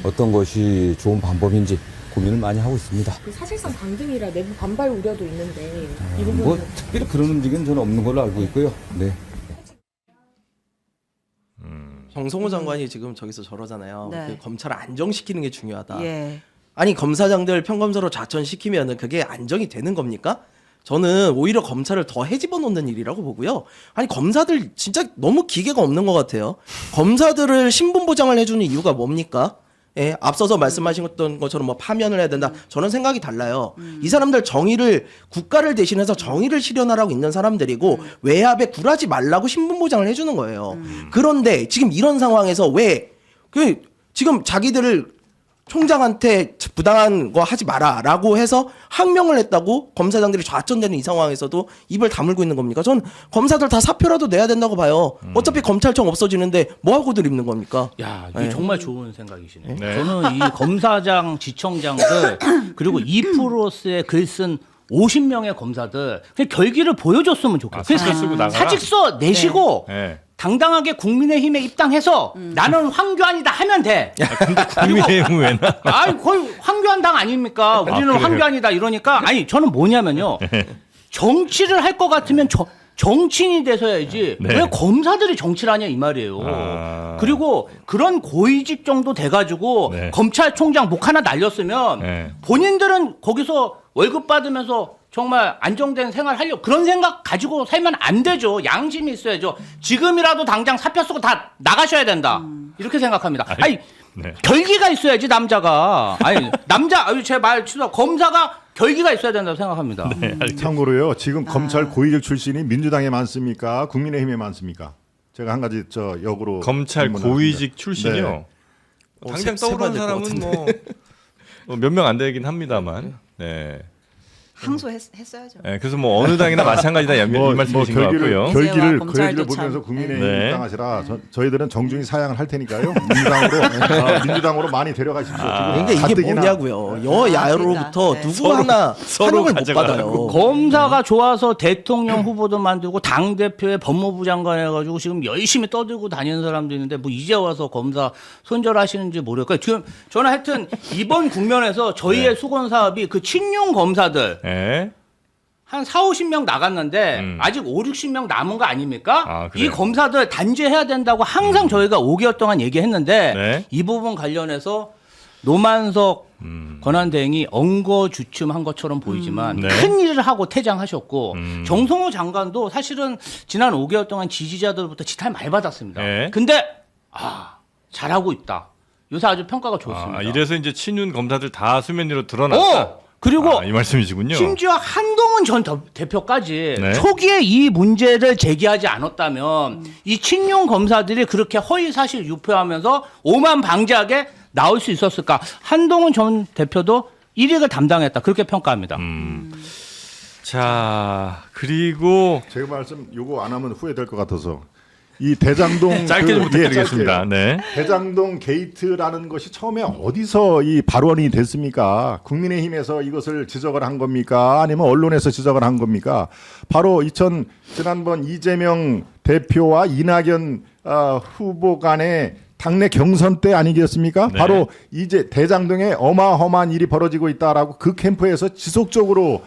어떤 것이 좋은 방법인지 고민을 많이 하고 있습니다. 그 사실상 강등이라 내부 반발 우려도 있는데 이 부분은 뭐 특별히 그런 움직임은 저는 없는 걸로 알고 있고요. 네. 정성호 장관이 지금 저기서 저러잖아요. 네. 그 검찰을 안정시키는 게 중요하다. 예. 아니 검사장들 평검사로 좌천시키면은 그게 안정이 되는 겁니까? 저는 오히려 검찰을 더 헤집어 놓는 일이라고 보고요. 아니 검사들 진짜 너무 기계가 없는 것 같아요. 검사들을 신분 보장을 해주는 이유가 뭡니까? 예, 앞서서 말씀하신 것처럼 뭐 파면을 해야 된다. 저는 생각이 달라요. 이 사람들 정의를 국가를 대신해서 정의를 실현하라고 있는 사람들이고 외압에 굴하지 말라고 신분 보장을 해주는 거예요. 그런데 지금 이런 상황에서 왜 지금 자기들을 총장한테 부당한 거 하지 마라라고 해서 항명을 했다고 검사장들이 좌천되는 이 상황에서도 입을 다물고 있는 겁니까? 전 검사들 다 사표라도 내야 된다고 봐요. 어차피 검찰청 없어지는데 뭐 하고들 입는 겁니까? 야, 이거 정말 좋은 생각이시네요. 네. 저는 이 검사장, 지청장들 그리고 2%의 글 쓴 50명의 검사들 그냥 결기를 보여줬으면 좋겠어요. 사직서 쓰고 나가라? 사직서 내시고 네. 당당하게 국민의힘에 입당해서 나는 황교안이다 하면 돼. 국민의힘은 왜 나? 아니 거의 황교안 당 아닙니까? 우리는 그래요? 황교안이다 이러니까 아니 저는 뭐냐면요. 정치를 할 것 같으면 정치인이 돼서야지 네. 왜 검사들이 정치를 하냐 이 말이에요. 아. 그리고 그런 고위직 정도 돼가지고 네. 검찰총장 목 하나 날렸으면 네. 본인들은 거기서 월급 받으면서 정말 안정된 생활 하려고 그런 생각 가지고 살면 안 되죠. 양심이 있어야죠. 지금이라도 당장 사표 쓰고 다 나가셔야 된다. 이렇게 생각합니다. 아니 네. 결기가 있어야지 남자가. 아니 남자 제 말 취소. 검사가 결기가 있어야 된다고 생각합니다. 참고로요. 지금 검찰 고위직 출신이 민주당에 많습니까? 국민의힘에 많습니까? 제가 한 가지 저 역으로 검찰 질문을 고위직 하겠습니다. 출신이요. 네. 당장 세봐야 떠오르는 될것 사람은 같은데. 뭐 몇 명 안 되긴 합니다만. 네. 항소했어야죠. 네. 그래서 뭐 어느 당이나 마찬가지다 이 말씀이신 것 같고요. 결기를 검찰도 보면서 참. 국민의힘 네. 입당하시라. 저희들은 정중히 사양을 할 테니까요. 민주당으로 많이 데려가십시오. 지금 그러니까 이게 가뜩이나 뭐냐고요. 여야로부터 그러니까. 누구 하나 서로 환영을 못 가져가라고. 받아요. 검사가 좋아서 대통령 후보도 만들고 당 대표에 법무부 장관 해가지고 지금 열심히 떠들고 다니는 사람도 있는데 뭐 이제 와서 검사 손절하시는지 모르겠고 지금 저는 하여튼 이번 국면에서 저희의 수건 사업이 그 친윤 검사들 네. 한 4, 50명 나갔는데 아직 5, 60명 남은 거 아닙니까? 아, 그래요? 이 검사들 단죄해야 된다고 항상 저희가 5개월 동안 얘기했는데 네. 이 부분 관련해서 노만석 권한대행이 엉거주춤한 것처럼 보이지만 네. 큰 일을 하고 퇴장하셨고 정성호 장관도 사실은 지난 5개월 동안 지지자들부터 지탄 많이 받았습니다. 네. 근데 잘하고 있다. 요새 아주 평가가 좋습니다. 이래서 이제 친윤 검사들 다 수면 위로 드러났다. 그리고 이 말씀이시군요. 심지어 한동훈 전 대표까지 네. 초기에 이 문제를 제기하지 않았다면 이 친윤 검사들이 그렇게 허위 사실 유포하면서 오만 방지하게 나올 수 있었을까? 한동훈 전 대표도 1위를 담당했다. 그렇게 평가합니다. 자, 그리고 제 말씀 요거 안 하면 후회될 것 같아서 이 대장동 짧게 좀 부탁드리겠습니다. 짧게요. 네. 대장동 게이트라는 것이 처음에 어디서 이 발언이 됐습니까? 국민의힘에서 이것을 지적을 한 겁니까? 아니면 언론에서 지적을 한 겁니까? 바로 지난번 이재명 대표와 이낙연 후보 간의 당내 경선 때 아니겠습니까? 네. 바로 이제 대장동에 어마어마한 일이 벌어지고 있다라고 그 캠프에서 지속적으로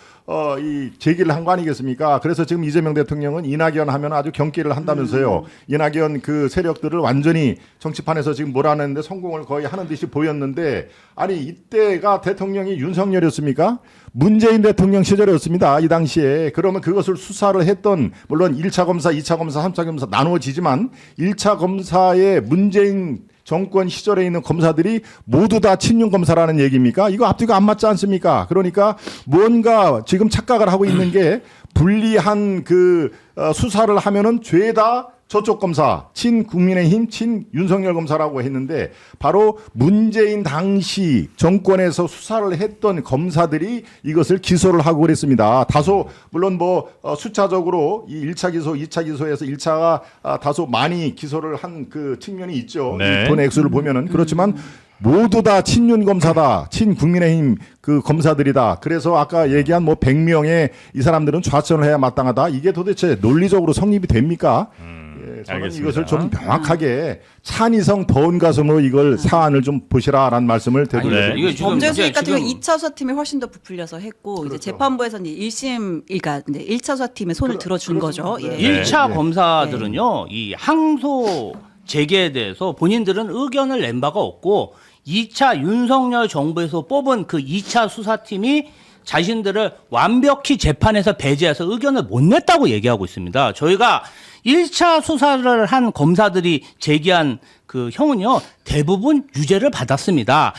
이 제기를 한 거 아니겠습니까? 그래서 지금 이재명 대통령은 이낙연 하면 아주 경기를 한다면서요. 이낙연 그 세력들을 완전히 정치판에서 지금 몰아내는데 성공을 거의 하는 듯이 보였는데 아니 이때가 대통령이 윤석열이었습니까? 문재인 대통령 시절이었습니다. 이 당시에. 그러면 그것을 수사를 했던 물론 1차 검사, 2차 검사, 3차 검사 나누어지지만 1차 검사의 문재인 정권 시절에 있는 검사들이 모두 다 친윤 검사라는 얘기입니까? 이거 앞뒤가 안 맞지 않습니까? 그러니까 뭔가 지금 착각을 하고 있는 게 불리한 그 수사를 하면은 죄다 저쪽 검사 친국민의힘 친윤석열 검사라고 했는데 바로 문재인 당시 정권에서 수사를 했던 검사들이 이것을 기소를 하고 그랬습니다. 다소 물론 뭐 숫자적으로 이 1차 기소, 2차 기소에서 1차가 다소 많이 기소를 한 그 측면이 있죠. 네. 이 돈 액수를 보면은 그렇지만 모두 다 친윤 검사다, 친국민의힘 그 검사들이다. 그래서 아까 얘기한 뭐 100명의 이 사람들은 좌천을 해야 마땅하다. 이게 도대체 논리적으로 성립이 됩니까? 예, 저는 알겠습니다. 이것을 좀 명확하게 찬이성 더운 가슴으로 이걸 사안을 좀 보시라라는 말씀을 드리겠습니다. 이거 지금 범죄 이제 수익 같은 경우 지금 2차 수사팀이 훨씬 더 부풀려서 했고 이제 그렇죠. 재판부에서는 1심, 그러니까 1차 수사팀의 손을 들어준 거죠. 그렇습니다. 예. 네. 1차 네. 검사들은요, 이 항소 재개에 대해서 본인들은 의견을 낸 바가 없고 2차 윤석열 정부에서 뽑은 그 2차 수사팀이 자신들을 완벽히 재판에서 배제해서 의견을 못 냈다고 얘기하고 있습니다. 저희가 1차 수사를 한 검사들이 제기한 그 형은요, 대부분 유죄를 받았습니다.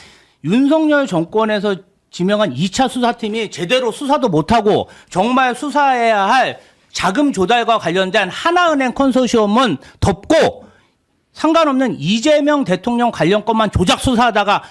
윤석열 정권에서 지명한 2차 수사팀이 제대로 수사도 못하고 정말 수사해야 할 자금 조달과 관련된 하나은행 컨소시엄은 덮고 상관없는 이재명 대통령 관련 것만 조작 수사하다가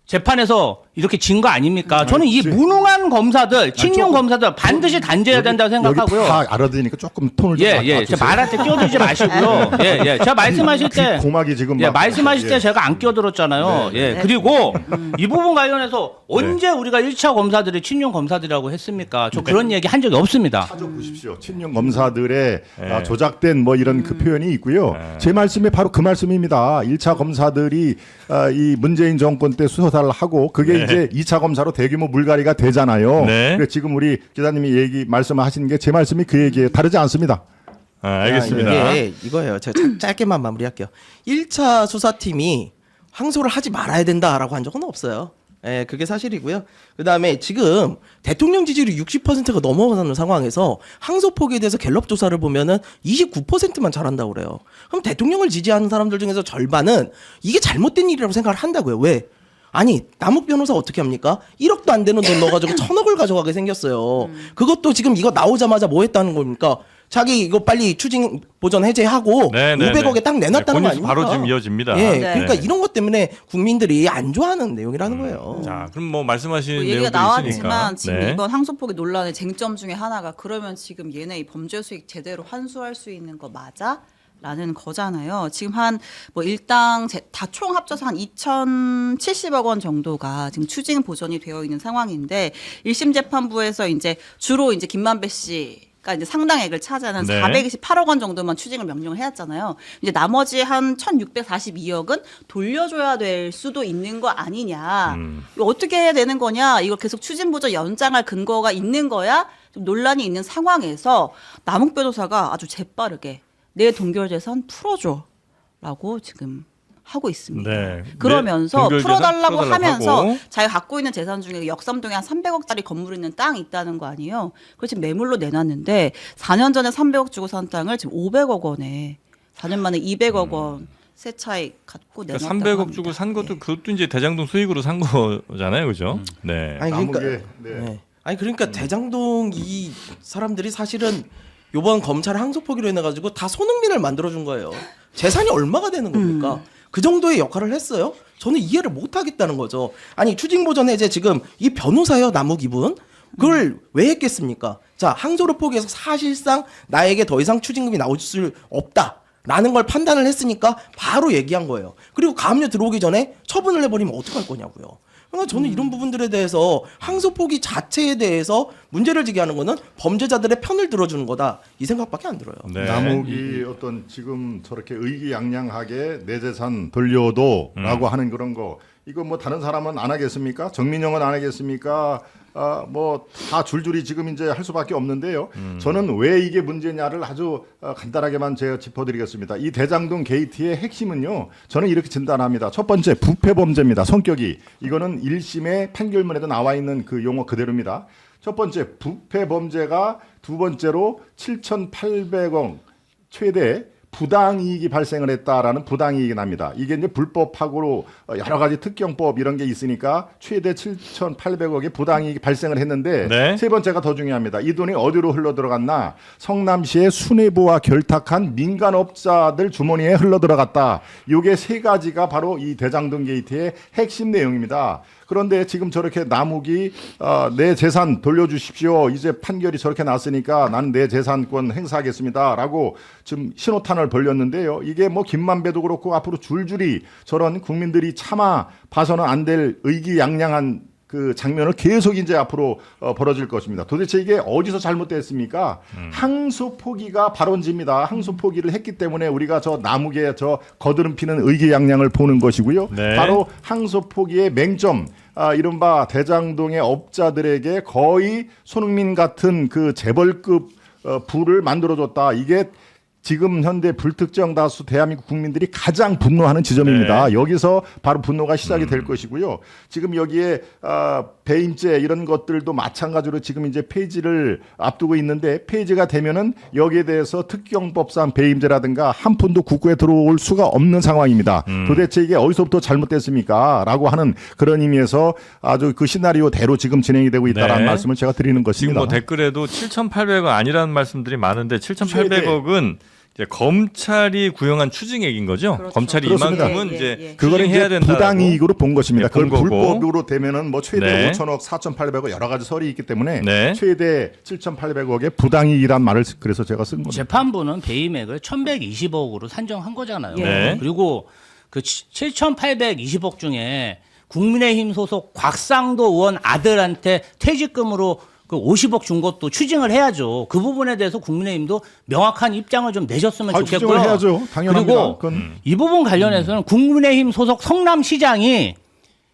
재판에서 이렇게 진 거 아닙니까? 저는 이 무능한 검사들, 친윤 검사들 반드시 단죄해야 된다고 생각하고요. 여기 다 알아들으니까 조금 톤을 좀 예. 낮춰주세요. 제가 말할 때 끼어들지 마시고요. 예. 제가 말씀하실 때 고막이 지금 예, 막- 말씀하실 때 예. 제가 안 끼어들었잖아요. 네. 예. 그리고 이 부분 관련해서 언제 우리가 1차 검사들이 친윤 검사들이라고 했습니까? 저 그런 얘기 한 적이 없습니다. 찾아보십시오. 친윤 검사들의 네. 조작된 뭐 이런 그 표현이 있고요. 제 말씀이 바로 그 말씀입니다. 1차 검사들이 이 문재인 정권 때 수사를 하고 그게 네. 이제 2차 검사로 대규모 물갈이가 되잖아요. 네. 그래서 지금 우리 기자님이 말씀하시는 게 제 말씀이 그 얘기에 다르지 않습니다. 알겠습니다. 이게 이거예요. 제가 짧게만 마무리할게요. 1차 수사팀이 항소를 하지 말아야 된다라고 한 적은 없어요. 예, 그게 사실이고요. 그다음에 지금 대통령 지지율이 60%가 넘어가는 상황에서 항소 포기에 대해서 갤럽 조사를 보면은 29%만 잘한다고 그래요. 그럼 대통령을 지지하는 사람들 중에서 절반은 이게 잘못된 일이라고 생각을 한다고요. 왜? 아니, 남욱 변호사 어떻게 합니까? 1억도 안 되는 돈 넣어가지고 1,000억을 가져가게 생겼어요. 그것도 지금 이거 나오자마자 뭐 했다는 겁니까? 자기 이거 빨리 추징 보전 해제하고 네, 네, 500억에 네. 딱 내놨다는 거 본인수 아닙니까? 바로 지금 이어집니다. 예, 네. 그러니까 이런 것 때문에 국민들이 안 좋아하는 내용이라는 거예요. 자, 그럼 뭐 말씀하신 뭐 얘기가 내용도 나왔지만 있으니까. 지금 네. 이번 항소포기 논란의 쟁점 중에 하나가 그러면 지금 얘네 이 범죄 수익 제대로 환수할 수 있는 거 맞아? 라는 거잖아요. 지금 한 뭐 일당 다 총 합쳐서 한 2,070억 원 정도가 지금 추징 보전이 되어 있는 상황인데 1심 재판부에서 이제 주로 이제 김만배 씨가 이제 상당액을 차지하는 네. 428억 원 정도만 추징을 명령을 해왔잖아요. 이제 나머지 한 1,642억은 돌려줘야 될 수도 있는 거 아니냐. 이거 어떻게 해야 되는 거냐. 이거 계속 추징 보전 연장할 근거가 있는 거야. 좀 논란이 있는 상황에서 남욱 변호사가 아주 재빠르게 내 동결재산 풀어줘라고 지금 하고 있습니다. 네. 그러면서 동결재산 풀어달라고 풀어달라고 하면서 하고. 자기가 갖고 있는 재산 중에 역삼동에 한 300억짜리 건물 있는 땅이 있다는 거 아니에요. 그걸 지금 매물로 내놨는데 4년 전에 300억 주고 산 땅을 지금 500억 원에 4년 만에 200억 원 세 차익 갖고 그러니까 내놨다고 300억 합니다. 주고 산 것도 네. 그것도 이제 대장동 수익으로 산 거잖아요, 그죠? 네. 아니 그러니까 남욱의, 네. 네. 아니 그러니까 대장동 이 사람들이 사실은 요번 검찰 항소 포기로 인해 가지고 다 손흥민을 만들어 준 거예요. 재산이 얼마가 되는 겁니까? 그 정도의 역할을 했어요? 저는 이해를 못 하겠다는 거죠. 아니 추징 보전 해제 지금 이 변호사요 남욱 이분 그걸 왜 했겠습니까? 자 항소를 포기해서 사실상 나에게 더 이상 추징금이 나올 수 없다. 라는 걸 판단을 했으니까 바로 얘기한 거예요. 그리고 가압류 들어오기 전에 처분을 해버리면 어떡할 거냐고요. 그러니까 저는 이런 부분들에 대해서 항소 포기 자체에 대해서 문제를 제기하는 거는 범죄자들의 편을 들어주는 거다. 이 생각밖에 안 들어요. 네. 남욱이 어떤 지금 저렇게 의기양양하게 내 재산 돌려도라고 하는 그런 거 이거 뭐 다른 사람은 안 하겠습니까? 정민영은 안 하겠습니까? 뭐 다 줄줄이 지금 이제 할 수밖에 없는데요. 저는 왜 이게 문제냐를 아주 간단하게만 제가 짚어드리겠습니다. 이 대장동 게이트의 핵심은요. 저는 이렇게 진단합니다. 첫 번째 부패 범죄입니다. 성격이 이거는 1심의 판결문에도 나와 있는 그 용어 그대로입니다. 첫 번째 부패 범죄가 두 번째로 7,800억 최대 부당이익이 발생을 했다라는 부당이익이 납니다. 이게 이제 불법하고 여러 가지 특경법 이런 게 있으니까 최대 7,800억의 부당이익이 발생을 했는데 네. 세 번째가 더 중요합니다. 이 돈이 어디로 흘러 들어갔나? 성남시의 수뇌부와 결탁한 민간업자들 주머니에 흘러 들어갔다. 이게 세 가지가 바로 이 대장동 게이트의 핵심 내용입니다. 그런데 지금 저렇게 남욱이 내 재산 돌려주십시오. 이제 판결이 저렇게 났으니까 나는 내 재산권 행사하겠습니다라고 지금 신호탄을 벌렸는데요. 이게 뭐 김만배도 그렇고 앞으로 줄줄이 저런 국민들이 참아 봐서는 안 될 의기양양한 그 장면을 계속 이제 앞으로 벌어질 것입니다. 도대체 이게 어디서 잘못됐습니까? 항소 포기가 발원지입니다. 항소 포기를 했기 때문에 우리가 저 남욱에 저 거드름 피는 의기양양을 보는 것이고요. 네. 바로 항소 포기의 맹점, 이른바 대장동의 업자들에게 거의 손흥민 같은 그 재벌급 부를 만들어줬다. 이게 지금 현대 불특정 다수 대한민국 국민들이 가장 분노하는 지점입니다. 네. 여기서 바로 분노가 시작이 될 것이고요. 지금 여기에 배임죄 이런 것들도 마찬가지로 지금 이제 폐지를 앞두고 있는데 폐지가 되면은 여기에 대해서 특경법상 배임죄라든가 한 푼도 국고에 들어올 수가 없는 상황입니다. 도대체 이게 어디서부터 잘못됐습니까? 라고 하는 그런 의미에서 아주 그 시나리오대로 지금 진행이 되고 있다는 네. 말씀을 제가 드리는 지금 것입니다. 뭐 댓글에도 7,800억 아니라는 말씀들이 많은데 7,800억은 이제 검찰이 구형한 추징액인 거죠. 그렇죠. 검찰이 그렇습니다. 이만큼은 예, 예, 이제 예. 그거는 추징해야 이제 된다. 부당이익으로 본 것입니다. 네, 본 그걸 거고. 불법으로 되면은 뭐 최대 네. 5천억, 4,800억 여러 가지 설이 있기 때문에 네. 최대 7,800억의 부당이익이란 말을 그래서 제가 쓴 겁니다. 재판부는 배임액을 1,120억으로 산정한 거잖아요. 네. 그리고 그 7,820억 중에 국민의힘 소속 곽상도 의원 아들한테 퇴직금으로 그 50억 준 것도 추징을 해야죠. 그 부분에 대해서 국민의힘도 명확한 입장을 좀 내셨으면 좋겠고요. 추징을 해야죠. 당연합니다. 그리고 그건 이 부분 관련해서는 국민의힘 소속 성남시장이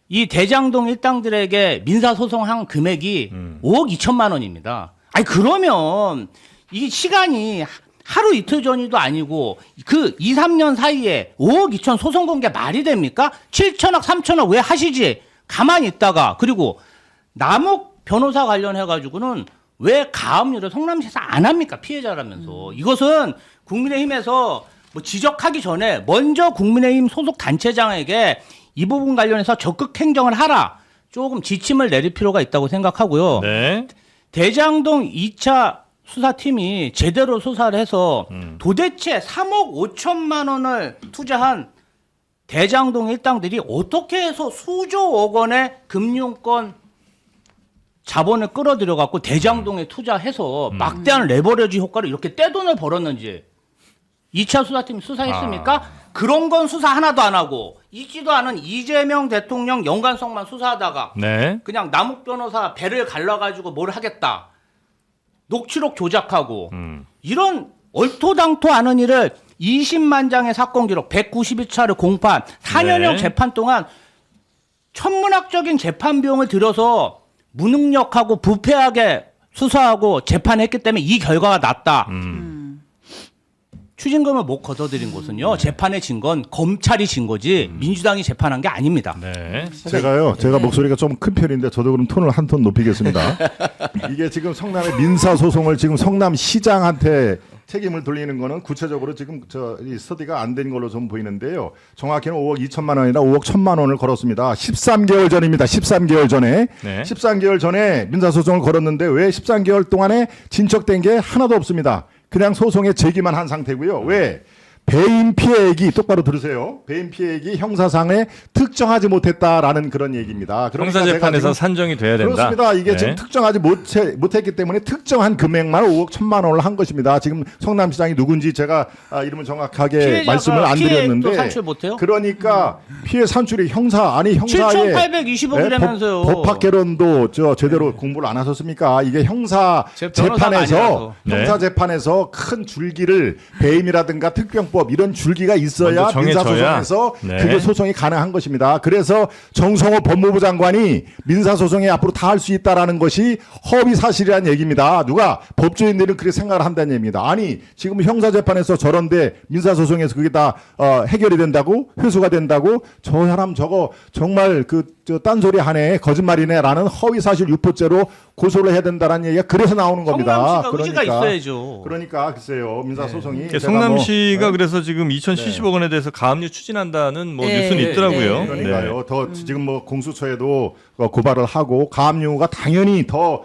이 대장동 일당들에게 민사소송한 금액이 5억 2천만 원입니다. 아니 그러면 이 시간이 하루 이틀 전이도 아니고 그 2, 3년 사이에 5억 2천 소송 건 게 말이 됩니까? 7천억, 3천억 왜 하시지? 가만히 있다가 그리고 남욱 변호사 관련해가지고는 왜 가압류를 성남시에서 안 합니까? 피해자라면서. 이것은 국민의힘에서 뭐 지적하기 전에 먼저 국민의힘 소속 단체장에게 이 부분 관련해서 적극 행정을 하라. 조금 지침을 내릴 필요가 있다고 생각하고요. 네. 대장동 2차 수사팀이 제대로 수사를 해서 도대체 3억 5천만 원을 투자한 대장동 일당들이 어떻게 해서 수조억 원의 금융권 자본을 끌어들여 갖고 대장동에 투자해서 막대한 레버리지 효과로 이렇게 떼돈을 벌었는지 2차 수사팀이 수사했습니까? 그런 건 수사 하나도 안 하고 있지도 않은 이재명 대통령 연관성만 수사하다가 네. 그냥 남욱 변호사 배를 갈라가지고 뭘 하겠다. 녹취록 조작하고 이런 얼토당토 않은 일을 20만 장의 사건 기록 191차를 공판 4년형 네. 재판 동안 천문학적인 재판 비용을 들여서 무능력하고 부패하게 수사하고 재판했기 때문에 이 결과가 났다. 추징금을 못 걷어들인 것은요. 재판에 진 건 검찰이 진 거지 민주당이 재판한 게 아닙니다. 네. 제가 목소리가 좀 큰 편인데 저도 그럼 톤을 한 톤 높이겠습니다. 이게 지금 성남의 민사 소송을 지금 성남시장한테 책임을 돌리는 거는 구체적으로 지금 이 스터디가 안 된 걸로 좀 보이는데요. 정확히는 5억 2천만 원이나 5억 1천만 원을 걸었습니다. 13개월 전입니다. 13개월 전에. 네. 13개월 전에 민사소송을 걸었는데 왜 13개월 동안에 진척된 게 하나도 없습니다. 그냥 소송에 제기만 한 상태고요. 왜? 배임 피해액이 똑바로 들으세요. 배임 피해액이 형사상에 특정하지 못했다라는 그런 얘기입니다. 그러니까 형사 제가 재판에서 지금 산정이 돼야 된다. 그렇습니다. 이게 네. 지금 특정하지 못했기 때문에 특정한 금액만 5억 1천만 원을 한 것입니다. 지금 성남시장이 누군지 제가 이름을 정확하게 피해자가 말씀을 안 피해액도 드렸는데 산출 못해요? 그러니까 피해 산출이 형사의 7,820억이라면서요. 법학 개론도 제대로 공부를 안 하셨습니까? 이게 형사 제 변호사가 아니라서. 네. 형사 재판에서 큰 줄기를 배임이라든가 특병법 이런 줄기가 있어야 먼저 정해져야. 민사소송에서 네. 그게 소송이 가능한 것입니다. 그래서 정성호 법무부 장관이 민사소송에 앞으로 다 할 수 있다라는 것이 허위 사실이라는 얘기입니다. 누가 법조인들은 그렇게 생각을 한다는 얘기입니다. 아니 지금 형사재판에서 저런데 민사소송에서 그게 다 해결이 된다고 회수가 된다고 저 사람 저거 정말 그 저 딴소리 하네, 거짓말이네라는 허위 사실 유포죄로 고소를 해야 된다라는 얘기가 그래서 나오는 겁니다. 성남 씨가 의지가 있어야죠. 그러니까 글쎄요, 민사 소송이 제가 성남시가 뭐, 그래서 지금 2,070억 원에 대해서 가압류 추진한다는 뭐 네. 뉴스는 있더라고요. 네. 그러니까요. 더 지금 뭐 공수처에도 고발을 하고 가압류가 당연히 더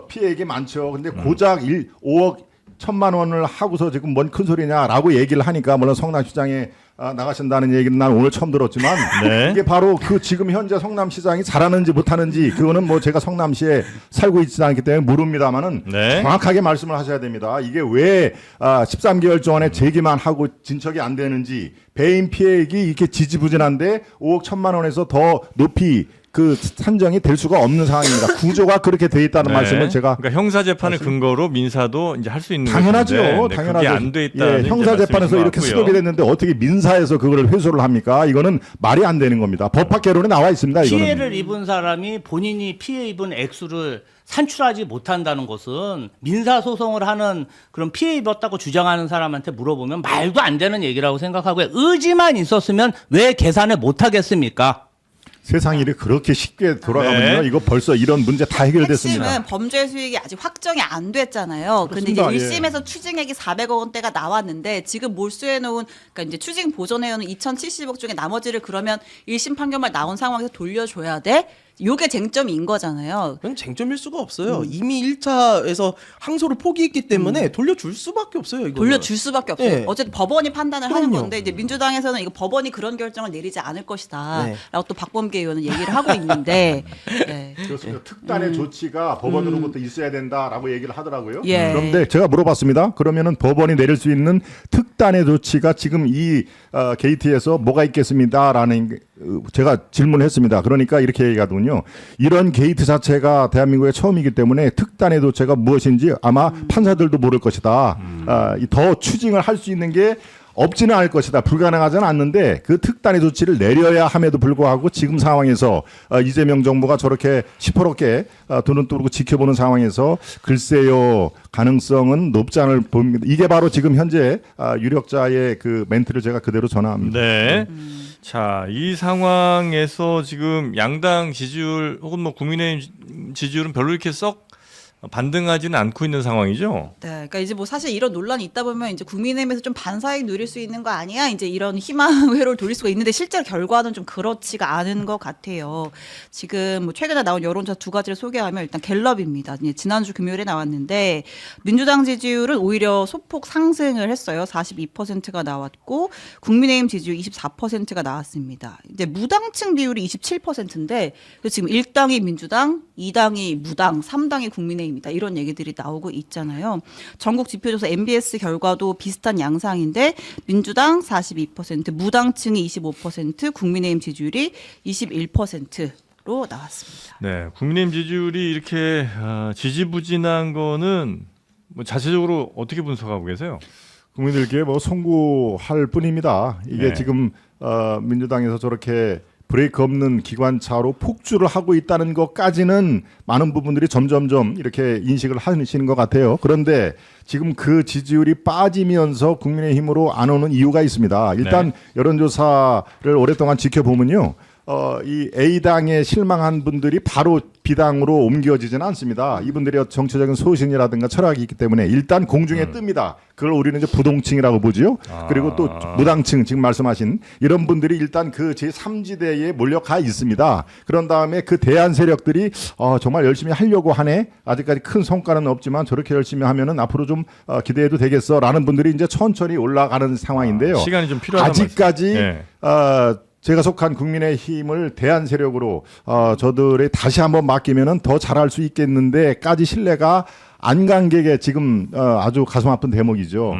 피해액이 많죠. 근데 고작 5억 1,000만 원을 하고서 지금 뭔 큰 소리냐라고 얘기를 하니까 물론 성남시장에 나가신다는 얘기는 난 오늘 처음 들었지만 네. 이게 바로 그 지금 현재 성남시장이 잘하는지 못하는지 그거는 뭐 제가 성남시에 살고 있지 않기 때문에 모릅니다만은 네. 정확하게 말씀을 하셔야 됩니다. 이게 왜 13개월 전에 제기만 하고 진척이 안 되는지 배임 피해액이 이렇게 지지부진한데 5억 1,000만 원에서 더 높이 그 산정이 될 수가 없는 상황입니다. 구조가 그렇게 돼 있다는 네. 말씀을 제가 그러니까 형사 재판을 근거로 민사도 이제 할 수 있는 당연하죠. 것인데, 네, 당연하죠. 그게 안 돼 있다는 예, 형사 재판에서 이렇게 수독이 됐는데 어떻게 민사에서 그거를 회수를 합니까? 이거는 말이 안 되는 겁니다. 법학 개론에 나와 있습니다. 이거는. 피해를 입은 사람이 본인이 피해 입은 액수를 산출하지 못한다는 것은 민사 소송을 하는 그런 피해 입었다고 주장하는 사람한테 물어보면 말도 안 되는 얘기라고 생각하고요. 의지만 있었으면 왜 계산을 못 하겠습니까? 세상 일이 그렇게 쉽게 돌아가면요. 네. 이거 벌써 이런 문제 다 해결됐습니다. 핵심은 범죄 수익이 아직 확정이 안 됐잖아요. 근데 이제 그렇습니다. 1심에서 추징액이 400억 원대가 나왔는데 지금 몰수해 놓은 그러니까 이제 추징 보전해 놓은 2,070억 중에 나머지를 그러면 1심 판결만 나온 상황에서 돌려줘야 돼? 요게 쟁점인 거잖아요. 그건 쟁점일 수가 없어요. 이미 1차에서 항소를 포기했기 때문에 돌려줄 수밖에 없어요. 이거는. 돌려줄 수밖에 없어요. 네. 어쨌든 법원이 판단을 하는 그럼요. 건데 이제 민주당에서는 이거 법원이 그런 결정을 내리지 않을 것이다. 네. 라고 또 박범계 의원은 얘기를 하고 있는데 네. 그렇습니다. 특단의 조치가 법원으로부터 있어야 된다라고 얘기를 하더라고요. 예. 그런데 제가 물어봤습니다. 그러면은 법원이 내릴 수 있는 특단의 조치가 지금 이 게이트에서 뭐가 있겠습니다라는 제가 질문했습니다. 그러니까 이렇게 얘기하더군요. 이런 게이트 자체가 대한민국에 처음이기 때문에 특단의 조치가 무엇인지 아마 판사들도 모를 것이다. 더 추징을 할 수 있는 게 없지는 않을 것이다. 불가능하지는 않는데 그 특단의 조치를 내려야 함에도 불구하고 지금 상황에서 이재명 정부가 저렇게 시퍼렇게 눈을 뜨고 지켜보는 상황에서 글쎄요, 가능성은 높지 않을 봅니다. 이게 바로 지금 현재 유력자의 그 멘트를 제가 그대로 전합니다. 네. 자, 이 상황에서 지금 양당 지지율 혹은 뭐 국민의힘 지지율은 별로 이렇게 썩 반등하지는 않고 있는 상황이죠. 네, 그러니까 이제 뭐 사실 이런 논란이 있다 보면 이제 국민의힘에서 좀 반사익 누릴 수 있는 거 아니야? 이제 이런 희망 회로를 돌릴 수가 있는데 실제로 결과는 좀 그렇지가 않은 것 같아요. 지금 뭐 최근에 나온 여론조사 두 가지를 소개하면 일단 갤럽입니다. 지난주 금요일에 나왔는데 민주당 지지율은 오히려 소폭 상승을 했어요. 42%가 나왔고 국민의힘 지지율 24%가 나왔습니다. 이제 무당층 비율이 27%인데 지금 1당이 민주당, 2당이 무당, 3당이 국민의힘 입니다. 이런 얘기들이 나오고 있잖아요. 전국 지표조사 MBS 결과도 비슷한 양상인데 민주당 42%, 무당층이 25%, 국민의힘 지지율이 21%로 나왔습니다. 네, 국민의힘 지지율이 이렇게 지지부진한 거는 뭐 자체적으로 어떻게 분석하고 계세요? 국민들께 뭐 송구할 뿐입니다. 이게 네. 지금 민주당에서 저렇게 브레이크 없는 기관차로 폭주를 하고 있다는 것까지는 많은 부분들이 점점점 이렇게 인식을 하시는 것 같아요. 그런데 지금 그 지지율이 빠지면서 국민의힘으로 안 오는 이유가 있습니다. 일단 여론조사를 오랫동안 지켜보면요. 이 A당에 실망한 분들이 바로 B당으로 옮겨지지는 않습니다. 이분들의 정치적인 소신이라든가 철학이 있기 때문에 일단 공중에 뜹니다. 그걸 우리는 이제 부동층이라고 보지요. 그리고 또 무당층, 지금 말씀하신 이런 분들이 일단 그 제3지대에 몰려가 있습니다. 그런 다음에 그 대안 세력들이 정말 열심히 하려고 하네. 아직까지 큰 성과는 없지만 저렇게 열심히 하면은 앞으로 좀 기대해도 되겠어라는 분들이 이제 천천히 올라가는 상황인데요. 시간이 좀 필요하다는 아직까지 네. 제가 속한 국민의힘을 대안 세력으로 저들이 다시 한번 맡기면은 더 잘할 수 있겠는데까지 신뢰가 안 간 게 지금 아주 가슴 아픈 대목이죠.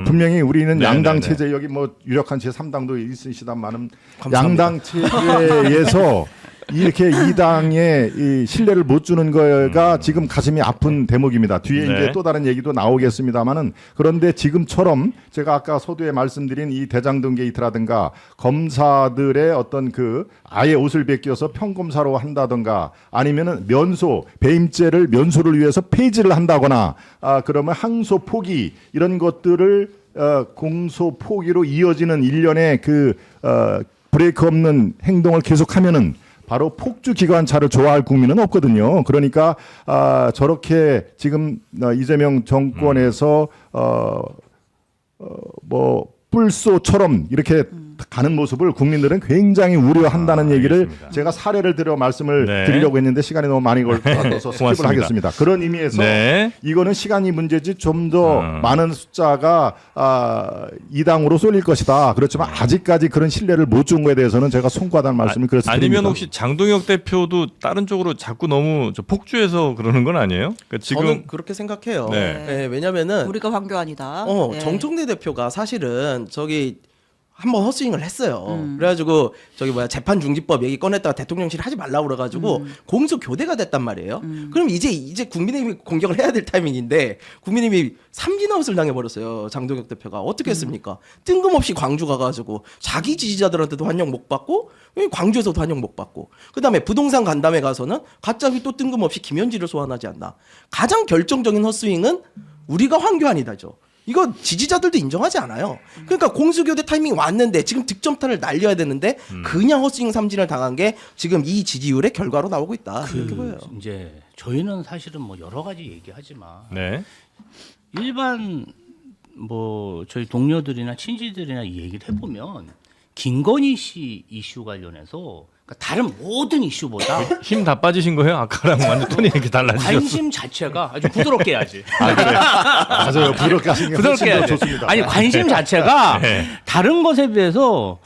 분명히 우리는 네, 양당 네, 네. 체제, 여기 뭐 유력한 제3당도 있으시다만은 감사합니다. 양당 체제에서 이렇게 이 당에 이 신뢰를 못 주는 거가 지금 가슴이 아픈 대목입니다. 뒤에 네. 이제 또 다른 얘기도 나오겠습니다만은 그런데 지금처럼 제가 아까 서두에 말씀드린 이 대장동 게이트라든가 검사들의 어떤 그 아예 옷을 벗겨서 평검사로 한다든가 아니면은 배임죄를 면소를 위해서 폐지를 한다거나 그러면 항소 포기 이런 것들을 공소 포기로 이어지는 일련의 그 브레이크 없는 행동을 계속하면은 바로 폭주 기관차를 좋아할 국민은 없거든요. 그러니까 저렇게 지금 이재명 정권에서 뭐 뿔소처럼 이렇게 가는 모습을 국민들은 굉장히 우려한다는 얘기를 알겠습니다. 제가 사례를 들어 말씀을 네. 드리려고 했는데 시간이 너무 많이 걸려서 스킵을 고맙습니다. 하겠습니다. 그런 의미에서 네. 이거는 시간이 문제지 좀 더 많은 숫자가 이 당으로 쏠릴 것이다. 그렇지만 아직까지 그런 신뢰를 못 준 거에 대해서는 제가 송구하다는 말씀을 그래서 드립니다. 아니면 혹시 장동혁 대표도 다른 쪽으로 자꾸 너무 폭주해서 그러는 건 아니에요? 그러니까 지금 저는 그렇게 생각해요. 네. 네, 왜냐면은 우리가 황교안이다. 네. 정청래 대표가 사실은 저기 한번 헛스윙을 했어요. 그래가지고 저기 재판 중지법 얘기 꺼냈다가 대통령실 하지 말라고 그래가지고 공소 교대가 됐단 말이에요. 그럼 이제 국민의힘이 공격을 해야 될 타이밍인데 국민의힘이 삼진아웃을 당해버렸어요. 장동혁 대표가 어떻게 했습니까? 뜬금없이 광주 가가지고 자기 지지자들한테도 환영 못 받고 광주에서도 환영 못 받고 그다음에 부동산 간담회 가서는 갑자기 또 뜬금없이 김현지를 소환하지 않나. 가장 결정적인 헛스윙은 우리가 황교안이다죠. 이거 지지자들도 인정하지 않아요. 그러니까 공수교대 타이밍이 왔는데 지금 득점타를 날려야 되는데 그냥 헛스윙 삼진을 당한 게 지금 이 지지율의 결과로 나오고 있다. 이렇게 보여요. 이제 저희는 사실은 뭐 여러 가지 얘기하지만 네. 일반 뭐 저희 동료들이나 친지들이나 이 얘기를 해보면 김건희 씨 이슈 관련해서 그러니까 다른 모든 이슈보다 힘 다 빠지신 거예요? 아까랑 완전 톤이 이렇게 달라지셨어. 관심 자체가 아주 부드럽게 해야지. 맞아요. 부드럽게 하시는 게 부드럽게 훨씬 더 해야지. 좋습니다. 아니 관심 자체가 네. 다른 것에 비해서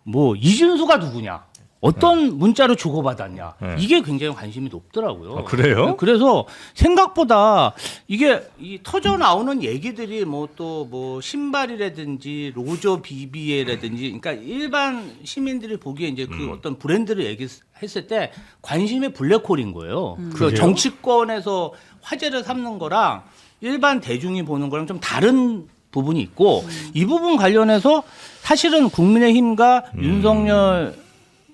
뭐 이준수가 누구냐, 어떤 문자로 주고받았냐, 네. 이게 굉장히 관심이 높더라고요. 아, 그래요? 그래서 생각보다 이게 이 터져 나오는 얘기들이 뭐 또 뭐 신발이라든지 로저 비비에라든지, 그러니까 일반 시민들이 보기에 이제 그 어떤 브랜드를 얘기했을 때 관심의 블랙홀인 거예요. 그 그래요? 정치권에서 화제를 삼는 거랑 일반 대중이 보는 거랑 좀 다른 부분이 있고, 이 부분 관련해서 사실은 국민의힘과 윤석열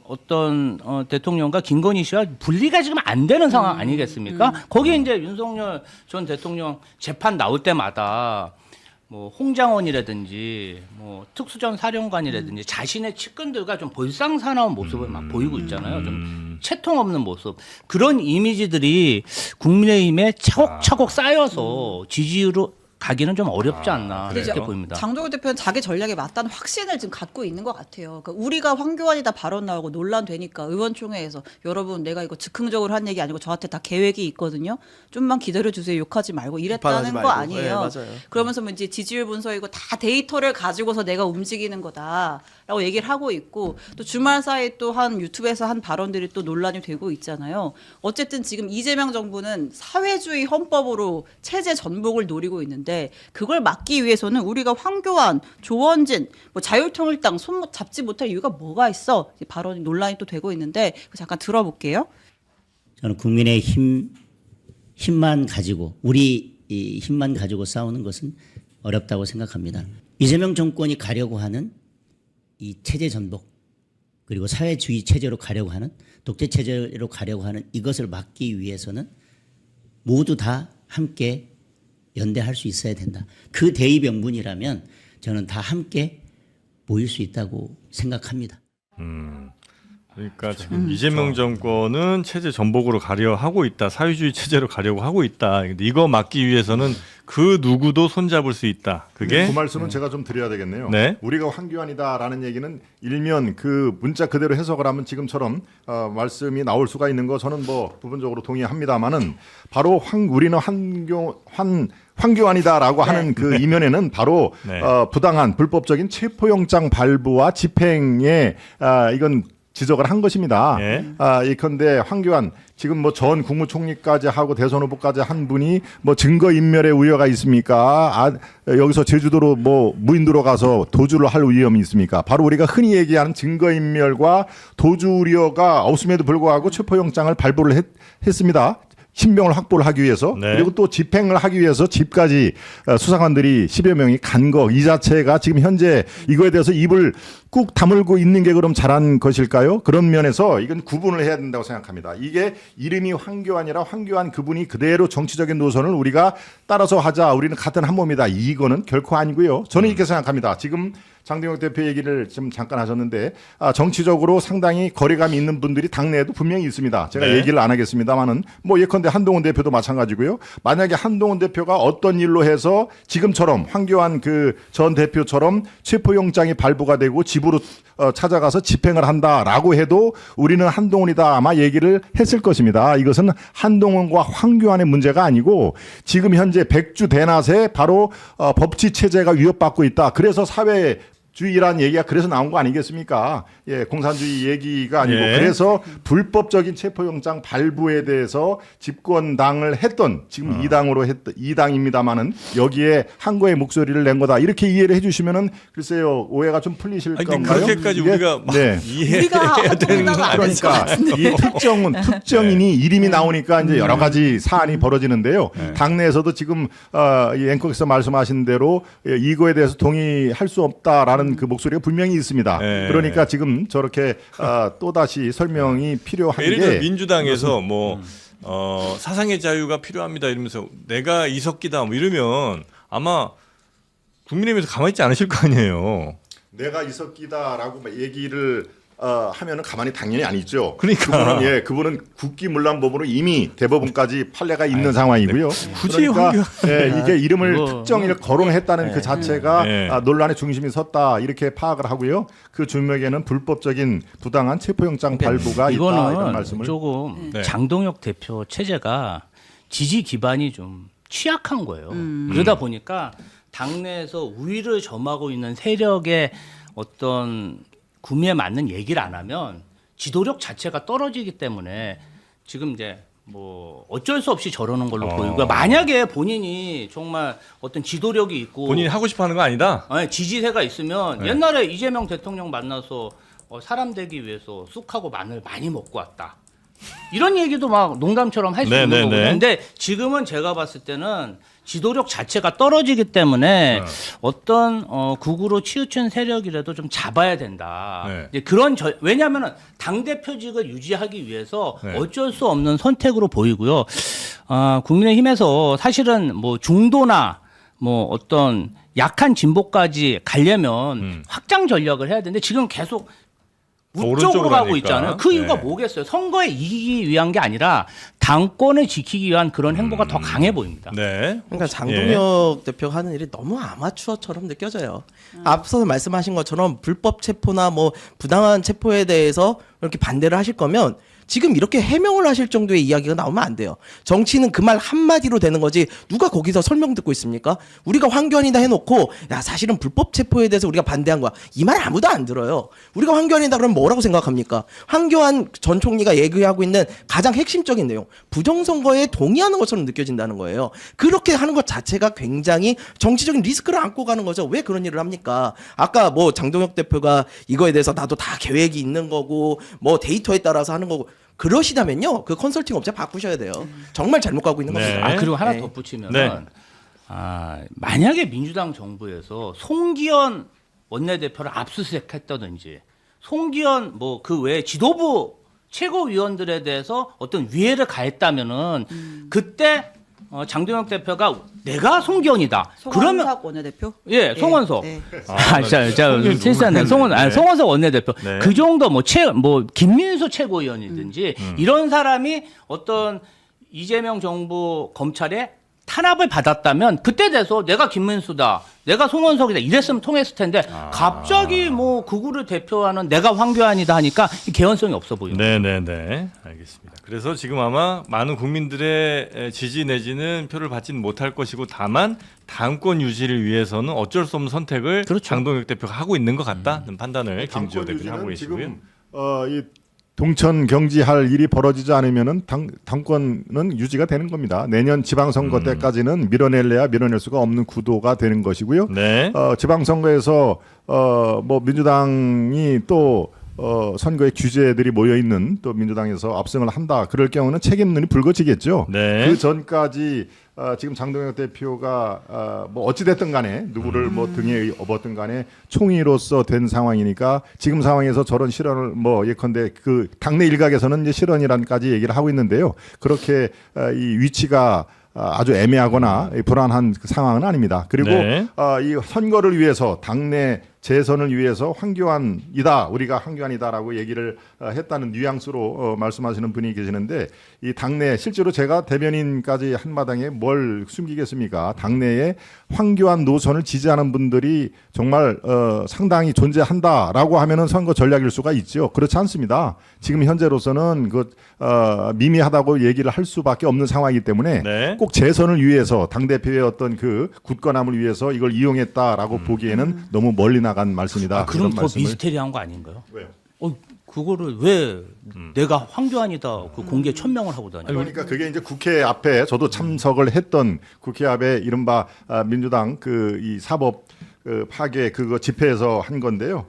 어떤 대통령과 김건희 씨와 분리가 지금 안 되는 상황 아니겠습니까? 거기에 이제 윤석열 전 대통령 재판 나올 때마다 뭐 홍장원이라든지 뭐 특수전 사령관이라든지 자신의 측근들과 좀 볼상사나운 모습을 막 보이고 있잖아요. 좀 채통 없는 모습. 그런 이미지들이 국민의힘에 차곡차곡 쌓여서 지지율로 가기는 좀 어렵지 않나 근데 이렇게 이제 보입니다. 장동혁 대표는 자기 전략에 맞다는 확신을 지금 갖고 있는 것 같아요. 그러니까 우리가 황교안이다 발언 나오고 논란되니까 의원총회에서 여러분 내가 이거 즉흥적으로 한 얘기 아니고 저한테 다 계획이 있거든요. 좀만 기다려주세요. 욕하지 말고 이랬다는 비판하지 거 말고. 아니에요. 네, 맞아요. 그러면서 뭐 이제 지지율 분석이고 다 데이터를 가지고서 내가 움직이는 거다라고 얘기를 하고 있고, 또 주말 사이에 또 한 유튜브에서 한 발언들이 또 논란이 되고 있잖아요. 어쨌든 지금 이재명 정부는 사회주의 헌법으로 체제 전복을 노리고 있는데 그걸 막기 위해서는 우리가 황교안, 조원진, 뭐 자유통일당 손 잡지 못할 이유가 뭐가 있어? 발언이 논란이 또 되고 있는데 잠깐 들어볼게요. 저는 국민의 힘만 가지고 우리 이 힘만 가지고 싸우는 것은 어렵다고 생각합니다. 이재명 정권이 가려고 하는 이 체제 전복, 그리고 사회주의 체제로 가려고 하는, 독재 체제로 가려고 하는 이것을 막기 위해서는 모두 다 함께 연대할 수 있어야 된다. 그 대의명분이라면 저는 다 함께 모일 수 있다고 생각합니다. 그러니까 지금 이재명 정권은 체제 전복으로 가려 하고 있다. 사회주의 체제로 가려고 하고 있다. 근데 이거 막기 위해서는 그 누구도 손잡을 수 있다. 그게 그 말씀은 제가 좀 드려야 되겠네요. 네. 우리가 황교안이다라는 얘기는 일면 그 문자 그대로 해석을 하면 지금처럼 말씀이 나올 수가 있는 거 저는 뭐 부분적으로 동의합니다만은 바로 우리는 황교안이다라고 하는 그 이면에는 바로 네. 부당한 불법적인 체포영장 발부와 집행에 이건 지적을 한 것입니다. 예. 예컨대 황교안 지금 뭐 전 국무총리까지 하고 대선 후보까지 한 분이 뭐 증거 인멸의 우려가 있습니까? 여기서 제주도로 뭐 무인도로 가서 도주를 할 위험이 있습니까? 바로 우리가 흔히 얘기하는 증거 인멸과 도주 우려가 없음에도 불구하고 체포영장을 발부를 했습니다. 신병을 확보를 하기 위해서. 네. 그리고 또 집행을 하기 위해서 집까지 수사관들이 10여 명이 간 거 이 자체가 지금 현재 이거에 대해서 입을 꾹 다물고 있는 게 그럼 잘한 것일까요? 그런 면에서 이건 구분을 해야 된다고 생각합니다. 이게 이름이 황교안이라 황교안 그분이 그대로 정치적인 노선을 우리가 따라서 하자. 우리는 같은 한 몸이다. 이거는 결코 아니고요. 저는 이렇게 생각합니다. 지금 장동혁 대표 얘기를 좀 잠깐 하셨는데 정치적으로 상당히 거리감이 있는 분들이 당내에도 분명히 있습니다. 제가 네. 얘기를 안 하겠습니다만은 뭐 예컨대 한동훈 대표도 마찬가지고요. 만약에 한동훈 대표가 어떤 일로 해서 지금처럼 황교안 그 전 대표처럼 체포영장이 발부가 되고 집으로 찾아가서 집행을 한다라고 해도 우리는 한동훈이다 아마 얘기를 했을 것입니다. 이것은 한동훈과 황교안의 문제가 아니고 지금 현재 백주 대낮에 바로 법치 체제가 위협받고 있다. 그래서 사회 주의란 얘기가 그래서 나온 거 아니겠습니까? 예, 공산주의 얘기가 아니고 예. 그래서 불법적인 체포영장 발부에 대해서 집권당을 했던 지금 이당으로 했던 이당입니다만은 여기에 한거의 목소리를 낸 거다 이렇게 이해를 해주시면은 글쎄요 오해가 좀 풀리실 아니, 건가요? 그렇게까지 이게? 우리가 막 네. 이해해야 되는 건 아니죠. 그러니까 이 특정인이 이름이 나오니까 이제 여러 가지 사안이 벌어지는데요. 당내에서도 지금 이 앵커께서 말씀하신 대로 이거에 대해서 동의할 수 없다라는 그 목소리가 분명히 있습니다. 네. 그러니까 지금 저렇게 또 다시 설명이 필요한 예를 들어 게 민주당에서 뭐 사상의 자유가 필요합니다 이러면서 내가 이석기다 뭐 이러면 아마 국민의힘에서 가만히 있지 않으실 거 아니에요. 내가 이석기다라고 얘기를 하면은 가만히 당연히 안 있죠. 그러니까. 그분은 국기문란법으로 이미 대법원까지 판례가 있는 상황이고요. 굳이 그러니까 이게 이름을 이거, 특정인을 거론했다는 그 자체가 네. 논란의 중심이 섰다 이렇게 파악을 하고요. 그 중맥에는 불법적인 부당한 체포영장 발부가 있다 이런 이거는 말씀을. 조금 네. 장동혁 대표 체제가 지지 기반이 좀 취약한 거예요. 그러다 보니까 당내에서 우위를 점하고 있는 세력의 어떤 구미에 맞는 얘기를 안 하면 지도력 자체가 떨어지기 때문에 지금 이제 뭐 어쩔 수 없이 저러는 걸로 보이고요. 만약에 본인이 정말 어떤 지도력이 있고 본인이 하고 싶어 하는 거 아니다. 아니, 지지세가 있으면 네. 옛날에 이재명 대통령 만나서 사람 되기 위해서 쑥하고 마늘 많이 먹고 왔다. 이런 얘기도 막 농담처럼 할 수 네, 있는 네, 거거든요. 네. 근데 지금은 제가 봤을 때는 지도력 자체가 떨어지기 때문에 어떤 극우로 치우친 세력이라도 좀 잡아야 된다. 네. 이제 왜냐하면 당 대표직을 유지하기 위해서 네. 어쩔 수 없는 선택으로 보이고요. 국민의힘에서 사실은 뭐 중도나 뭐 어떤 약한 진보까지 가려면 확장 전략을 해야 되는데 지금 계속 우쪽으로 오른쪽으로 가고 가니까. 있잖아요. 그 이유가 네. 뭐겠어요? 선거에 이기기 위한 게 아니라 당권을 지키기 위한 그런 행보가 더 강해 보입니다. 네. 그러니까 장동혁 대표가 하는 일이 너무 아마추어처럼 느껴져요. 앞서서 말씀하신 것처럼 불법 체포나 뭐 부당한 체포에 대해서 이렇게 반대를 하실 거면 지금 이렇게 해명을 하실 정도의 이야기가 나오면 안 돼요. 정치는 그 말 한마디로 되는 거지 누가 거기서 설명 듣고 있습니까? 우리가 황교안이다 해놓고 야 사실은 불법 체포에 대해서 우리가 반대한 거야. 이 말 아무도 안 들어요. 우리가 황교안이다 그러면 뭐라고 생각합니까? 황교안 전 총리가 얘기하고 있는 가장 핵심적인 내용 부정선거에 동의하는 것처럼 느껴진다는 거예요. 그렇게 하는 것 자체가 굉장히 정치적인 리스크를 안고 가는 거죠. 왜 그런 일을 합니까? 아까 뭐 장동혁 대표가 이거에 대해서 나도 다 계획이 있는 거고 뭐 데이터에 따라서 하는 거고 그러시다면요 그 컨설팅 업체 바꾸셔야 돼요. 정말 잘못 가고 있는 네. 아 겁니다. 그리고 하나 네. 덧붙이면 네. 만약에 민주당 정부에서 송기현 원내대표를 압수수색했다든지 송기현 뭐 그 외에 지도부 최고위원들에 대해서 어떤 위해를 가했다면은 그때 장동혁 대표가 내가 송기현이다. 그러면 송원석 원내대표? 예, 송원석. 네. 실수했네. 송원석 원내대표. 네. 그 정도 뭐 김민수 최고위원이든지 이런 사람이 어떤 이재명 정부 검찰에 탄압을 받았다면 그때 돼서 내가 김민수다, 내가 송원석이다 이랬으면 통했을 텐데 갑자기 뭐 극우를 대표하는 내가 황교안이다 하니까 개연성이 없어 보입니다. 네네네 알겠습니다. 그래서 지금 아마 많은 국민들의 지지 내지는 표를 받지는 못할 것이고 다만 당권 유지를 위해서는 어쩔 수 없는 선택을 그렇죠. 장동혁 대표가 하고 있는 것 같다는 판단을 김지호 대표님 하고 계시고요. 지금 이 동천 경지할 일이 벌어지지 않으면은 당권은 유지가 되는 겁니다. 내년 지방선거 때까지는 밀어낼래야 밀어낼 수가 없는 구도가 되는 것이고요. 네. 지방선거에서 뭐 민주당이 또 선거에 규제들이 모여 있는 또 민주당에서 압승을 한다. 그럴 경우는 책임론이 불거지겠죠. 네. 그 전까지 지금 장동혁 대표가 뭐 어찌 됐든 간에 누구를 뭐 등에 업었든 간에 총리로서 된 상황이니까 지금 상황에서 저런 실언을 뭐 예컨대 그 당내 일각에서는 이제 실언이란까지 얘기를 하고 있는데요. 그렇게 이 위치가 아주 애매하거나 불안한 그 상황은 아닙니다. 그리고 네. 이 선거를 위해서 당내 재선을 위해서 황교안이다, 우리가 황교안이다라고 얘기를 했다는 뉘앙스로 말씀하시는 분이 계시는데 이 당내 실제로 제가 대변인까지 한마당에 뭘 숨기겠습니까? 당내에 황교안 노선을 지지하는 분들이 정말 상당히 존재한다라고 하면은 선거 전략일 수가 있죠. 그렇지 않습니다. 지금 현재로서는 그 미미하다고 얘기를 할 수밖에 없는 상황이기 때문에 네. 꼭 재선을 위해서 당 대표의 어떤 그 굳건함을 위해서 이걸 이용했다라고 보기에는 너무 멀리 나간 말씀이다. 그럼 이런 더 말씀을. 미스테리한 거 아닌가요? 왜요? 그거를 왜 내가 황교안이다 그 공개 천명을 하고 다녀? 그러니까 그게 이제 국회 앞에 저도 참석을 했던 국회 앞에 이른바 민주당 그 이 사법 그 파괴 그거 집회에서 한 건데요.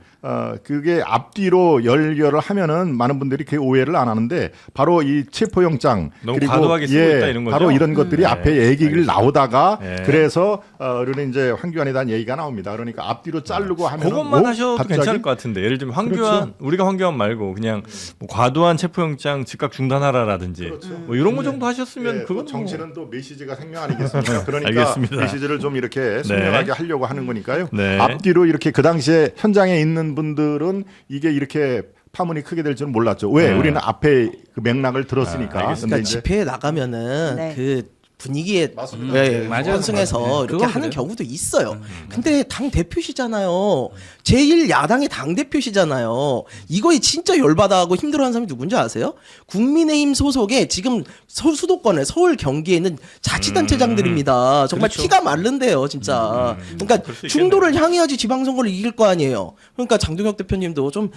그게 앞뒤로 연결을 하면은 많은 분들이 그 오해를 안 하는데 바로 이 체포영장 너무 과도하게 쓰고 있다 이런 거죠? 바로 이런 것들이 앞에 얘기를 나오다가 네. 그래서 우리는 이제 황교안이다는 얘기가 나옵니다. 그러니까 앞뒤로 자르고 하면 그것만 하셔도 괜찮을 것 같은데 예를 들면 황교안 그렇죠. 우리가 황교안 말고 그냥 뭐 과도한 체포영장 즉각 중단하라라든지 뭐 이런 거 정도 하셨으면 그건 정치는 또 메시지가 생명 아니겠습니까? 그러니까 알겠습니다. 메시지를 좀 이렇게 선명하게 하려고 하는 거니까요. 네. 앞뒤로 이렇게 그 당시에 현장에 있는 분들은 이게 이렇게 파문이 크게 될 줄은 몰랐죠. 왜? 우리는 앞에 그 맥락을 들었으니까. 알겠습니다. 근데 그러니까 이제 집회에 나가면은 네. 그 분위기에 맞습니다. 예, 맞아요. 환승해서 맞아요. 이렇게 그건 하는 그래요. 경우도 있어요. 근데 당 대표시잖아요. 제1 야당의 당 대표시잖아요. 이거에 진짜 열받아하고 힘들어하는 사람이 누군지 아세요? 국민의힘 소속의 지금 수도권에 서울 경기에 있는 자치단체장들입니다. 정말 그렇죠. 피가 마른데요, 진짜. 그러니까 그럴 수 중도를 향해야지 지방선거를 이길 거 아니에요. 그러니까 장동혁 대표님도 좀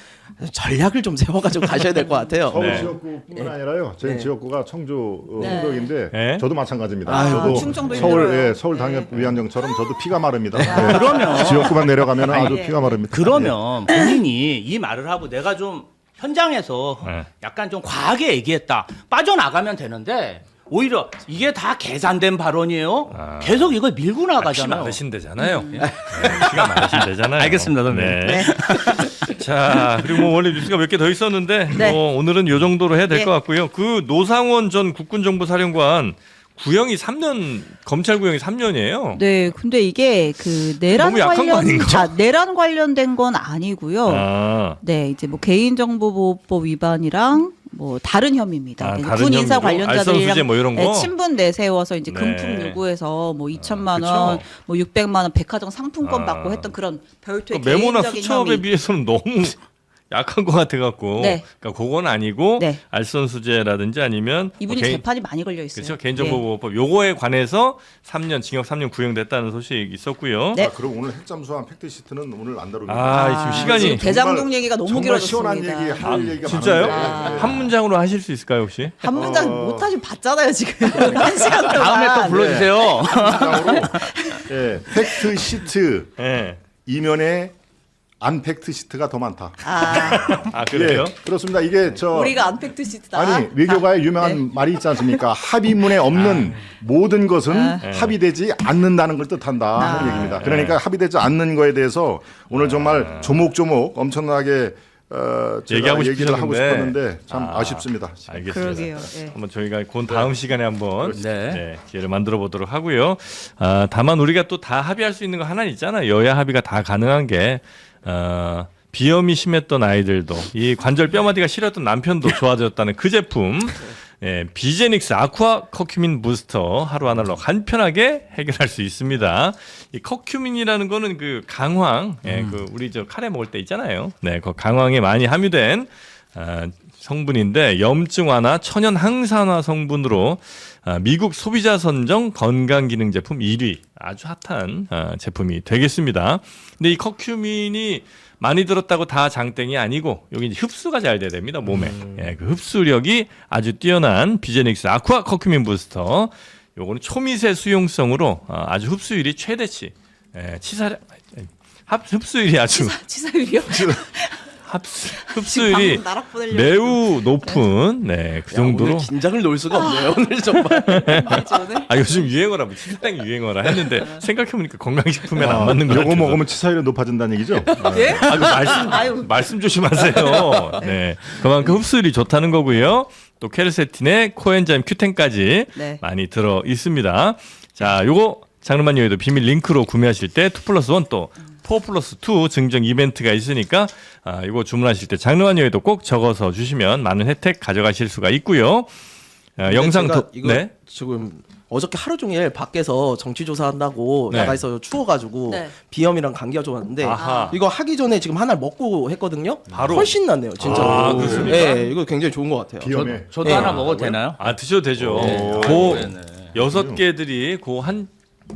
전략을 좀 세워가지고 가셔야 될 것 같아요. 서울 네. 지역구뿐만 아니라요. 저희 지역구가 청주 홍덕인데 네. 저도 마찬가지입니다. 아유, 저도 충청도 서울 힘들어요. 서울 당협위원장처럼 저도 피가 마릅니다. 그러면 지역구만 내려가면 아주 예. 피가 마릅니다. 그러면 본인이 이 말을 하고 내가 좀 현장에서 네. 약간 좀 과하게 얘기했다 빠져나가면 되는데 오히려 이게 다 계산된 발언이에요. 계속 이걸 밀고 피 나가잖아요. 많으신데잖아요. 네, 피가 많으신데잖아요. 알겠습니다, 선배님. 네. 자 그리고 뭐 원래 뉴스가 몇 개 더 있었는데 네. 뭐 오늘은 요 정도로 해야 될 네. 것 같고요. 그 노상원 전 국군정보사령관 구형이 3년 검찰 구형이 3년이에요. 네, 근데 이게 그 내란 너무 약한 거 아닌가? 내란 관련된 건 아니고요. 아, 네, 이제 뭐 개인정보보호법 위반이랑 뭐 다른 혐의입니다. 아, 이제 다른 군 인사 혐의로? 알선수재 관련자들이랑 뭐 이런 거? 네, 친분 내세워서 이제 네. 금품 요구해서 뭐 2천만 그쵸. 원, 뭐 600만 원 백화점 상품권 아. 받고 했던 그런 별도의 그 메모나 개인적인 수첩에 혐의. 비해서는 너무 약한 것 같아갖고. 네. 그러니까 그건 아니고 네. 알선수재라든지 아니면 이분이 뭐 개인- 재판이 많이 걸려 있어요. 그렇죠. 개인정보보호법 요거에 관해서 3년 징역 3년 구형됐다는 소식이 있었고요. 네. 그럼 오늘 핵잠수함 팩트 시트는 오늘 안 다루겠다. 아, 지금 시간이 지금 대장동 얘기가 너무 정말 시원한 길어졌습니다. 얘기 할 얘기가 진짜요? 많은데. 한 문장으로 하실 수 있을까요 혹시? 한 문장 못하시면 봤잖아요 지금 한 시간 동안. 다음에 또 불러주세요. 장으로 예, 팩트 시트 예. 이면에 안 팩트 시트가 더 많다. 아 그래요? 예, 그렇습니다. 이게 저 우리가 안팩트 시트다. 아니 외교가의 유명한 말이 있지 않습니까? 합의문에 없는 모든 것은 합의되지 않는다는 걸 뜻한다 하는 얘기입니다. 그러니까 합의되지 않는 거에 대해서 오늘 정말 조목조목 엄청나게 제가 얘기하고 얘기를 하고 싶으셨는데. 싶었는데 참 아쉽습니다. 알겠습니다. 그러게요. 예. 한번 저희가 그 다음 시간에 한번 네. 기회를 만들어 보도록 하고요. 아, 다만 우리가 또 다 합의할 수 있는 거 하나 있잖아요. 여야 합의가 다 가능한 게 비염이 심했던 아이들도 이 관절 뼈마디가 시렸던 남편도 좋아졌다는 그 제품. 예, 비제닉스 아쿠아 커큐민 부스터 하루 아날로 간편하게 해결할 수 있습니다. 이 커큐민이라는 거는 그 강황, 그 우리 저 카레 먹을 때 있잖아요. 네, 그 강황에 많이 함유된 성분인데 염증 완화, 천연 항산화 성분으로 미국 소비자 선정 건강기능 제품 1위 아주 핫한 제품이 되겠습니다. 근데 이 커큐민이 많이 들었다고 다 장땡이 아니고 여기 이제 흡수가 잘 돼야 됩니다 몸에. 예, 그 흡수력이 아주 뛰어난 비제닉스 아쿠아 커큐민 부스터. 요거는 초미세 수용성으로 아주 흡수율이 최대치. 예, 흡수율이 아주 치사율이요? 흡수율이 방금 나락 보내려고 매우 높은 그 정도로. 오늘 긴장을 놓을 수가 없네요. 오늘 정말. 저는 아 요즘 유행어라 치사량이 유행어라 했는데 생각해보니까 건강식품에 안 맞는 거 요거 같아서. 먹으면 치사율이 높아진다는 얘기죠? 예? 아, 그 아유. 말씀 조심하세요. 네, 그만큼 흡수율이 좋다는 거고요. 또 케르세틴에 코엔자임 Q10까지 네. 많이 들어 있습니다. 자, 요거 장르만 여의도 비밀 링크로 구매하실 때 2+1 또 4+2 증정 이벤트가 있으니까 이거 주문하실 때 장르만 여의도 꼭 적어서 주시면 많은 혜택 가져가실 수가 있고요. 영상 제가 이거 네. 지금 어저께 하루 종일 밖에서 정치 조사한다고 네. 나가 있어 추워가지고 네. 비염이랑 감기가 좀 왔는데 아하. 이거 하기 전에 지금 하나를 먹고 했거든요. 바로? 훨씬 낫네요, 진짜로. 아, 그렇습니까? 네, 이거 굉장히 좋은 것 같아요. 비염에. 저도 네. 하나 먹어도 되나요? 드셔도 되죠. 그 6개들이 그 한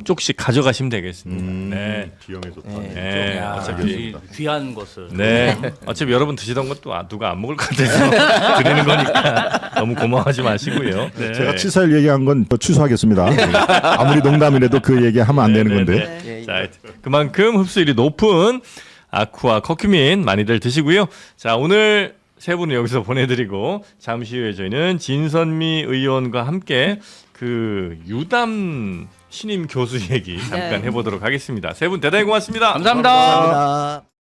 쪽씩 가져가시면 되겠습니다. 네. 비염에 좋다. 네. 야, 어차피 귀한 것을. 네. 어차피 여러분 드시던 것도 누가 안 먹을 것 같아서 드리는 거니까 너무 고마워하지 마시고요. 네. 제가 치사율 얘기한 건 취소하겠습니다. 아무리 농담이라도 그 얘기하면 안 되는 건데. 네. 자, 그만큼 흡수율이 높은 아쿠아 커큐민 많이들 드시고요. 자, 오늘 세 분은 여기서 보내드리고 잠시 후에 저희는 진선미 의원과 함께 그 유담 신임 교수 얘기 잠깐 해보도록 하겠습니다. 세 분 대단히 고맙습니다. 감사합니다. 감사합니다.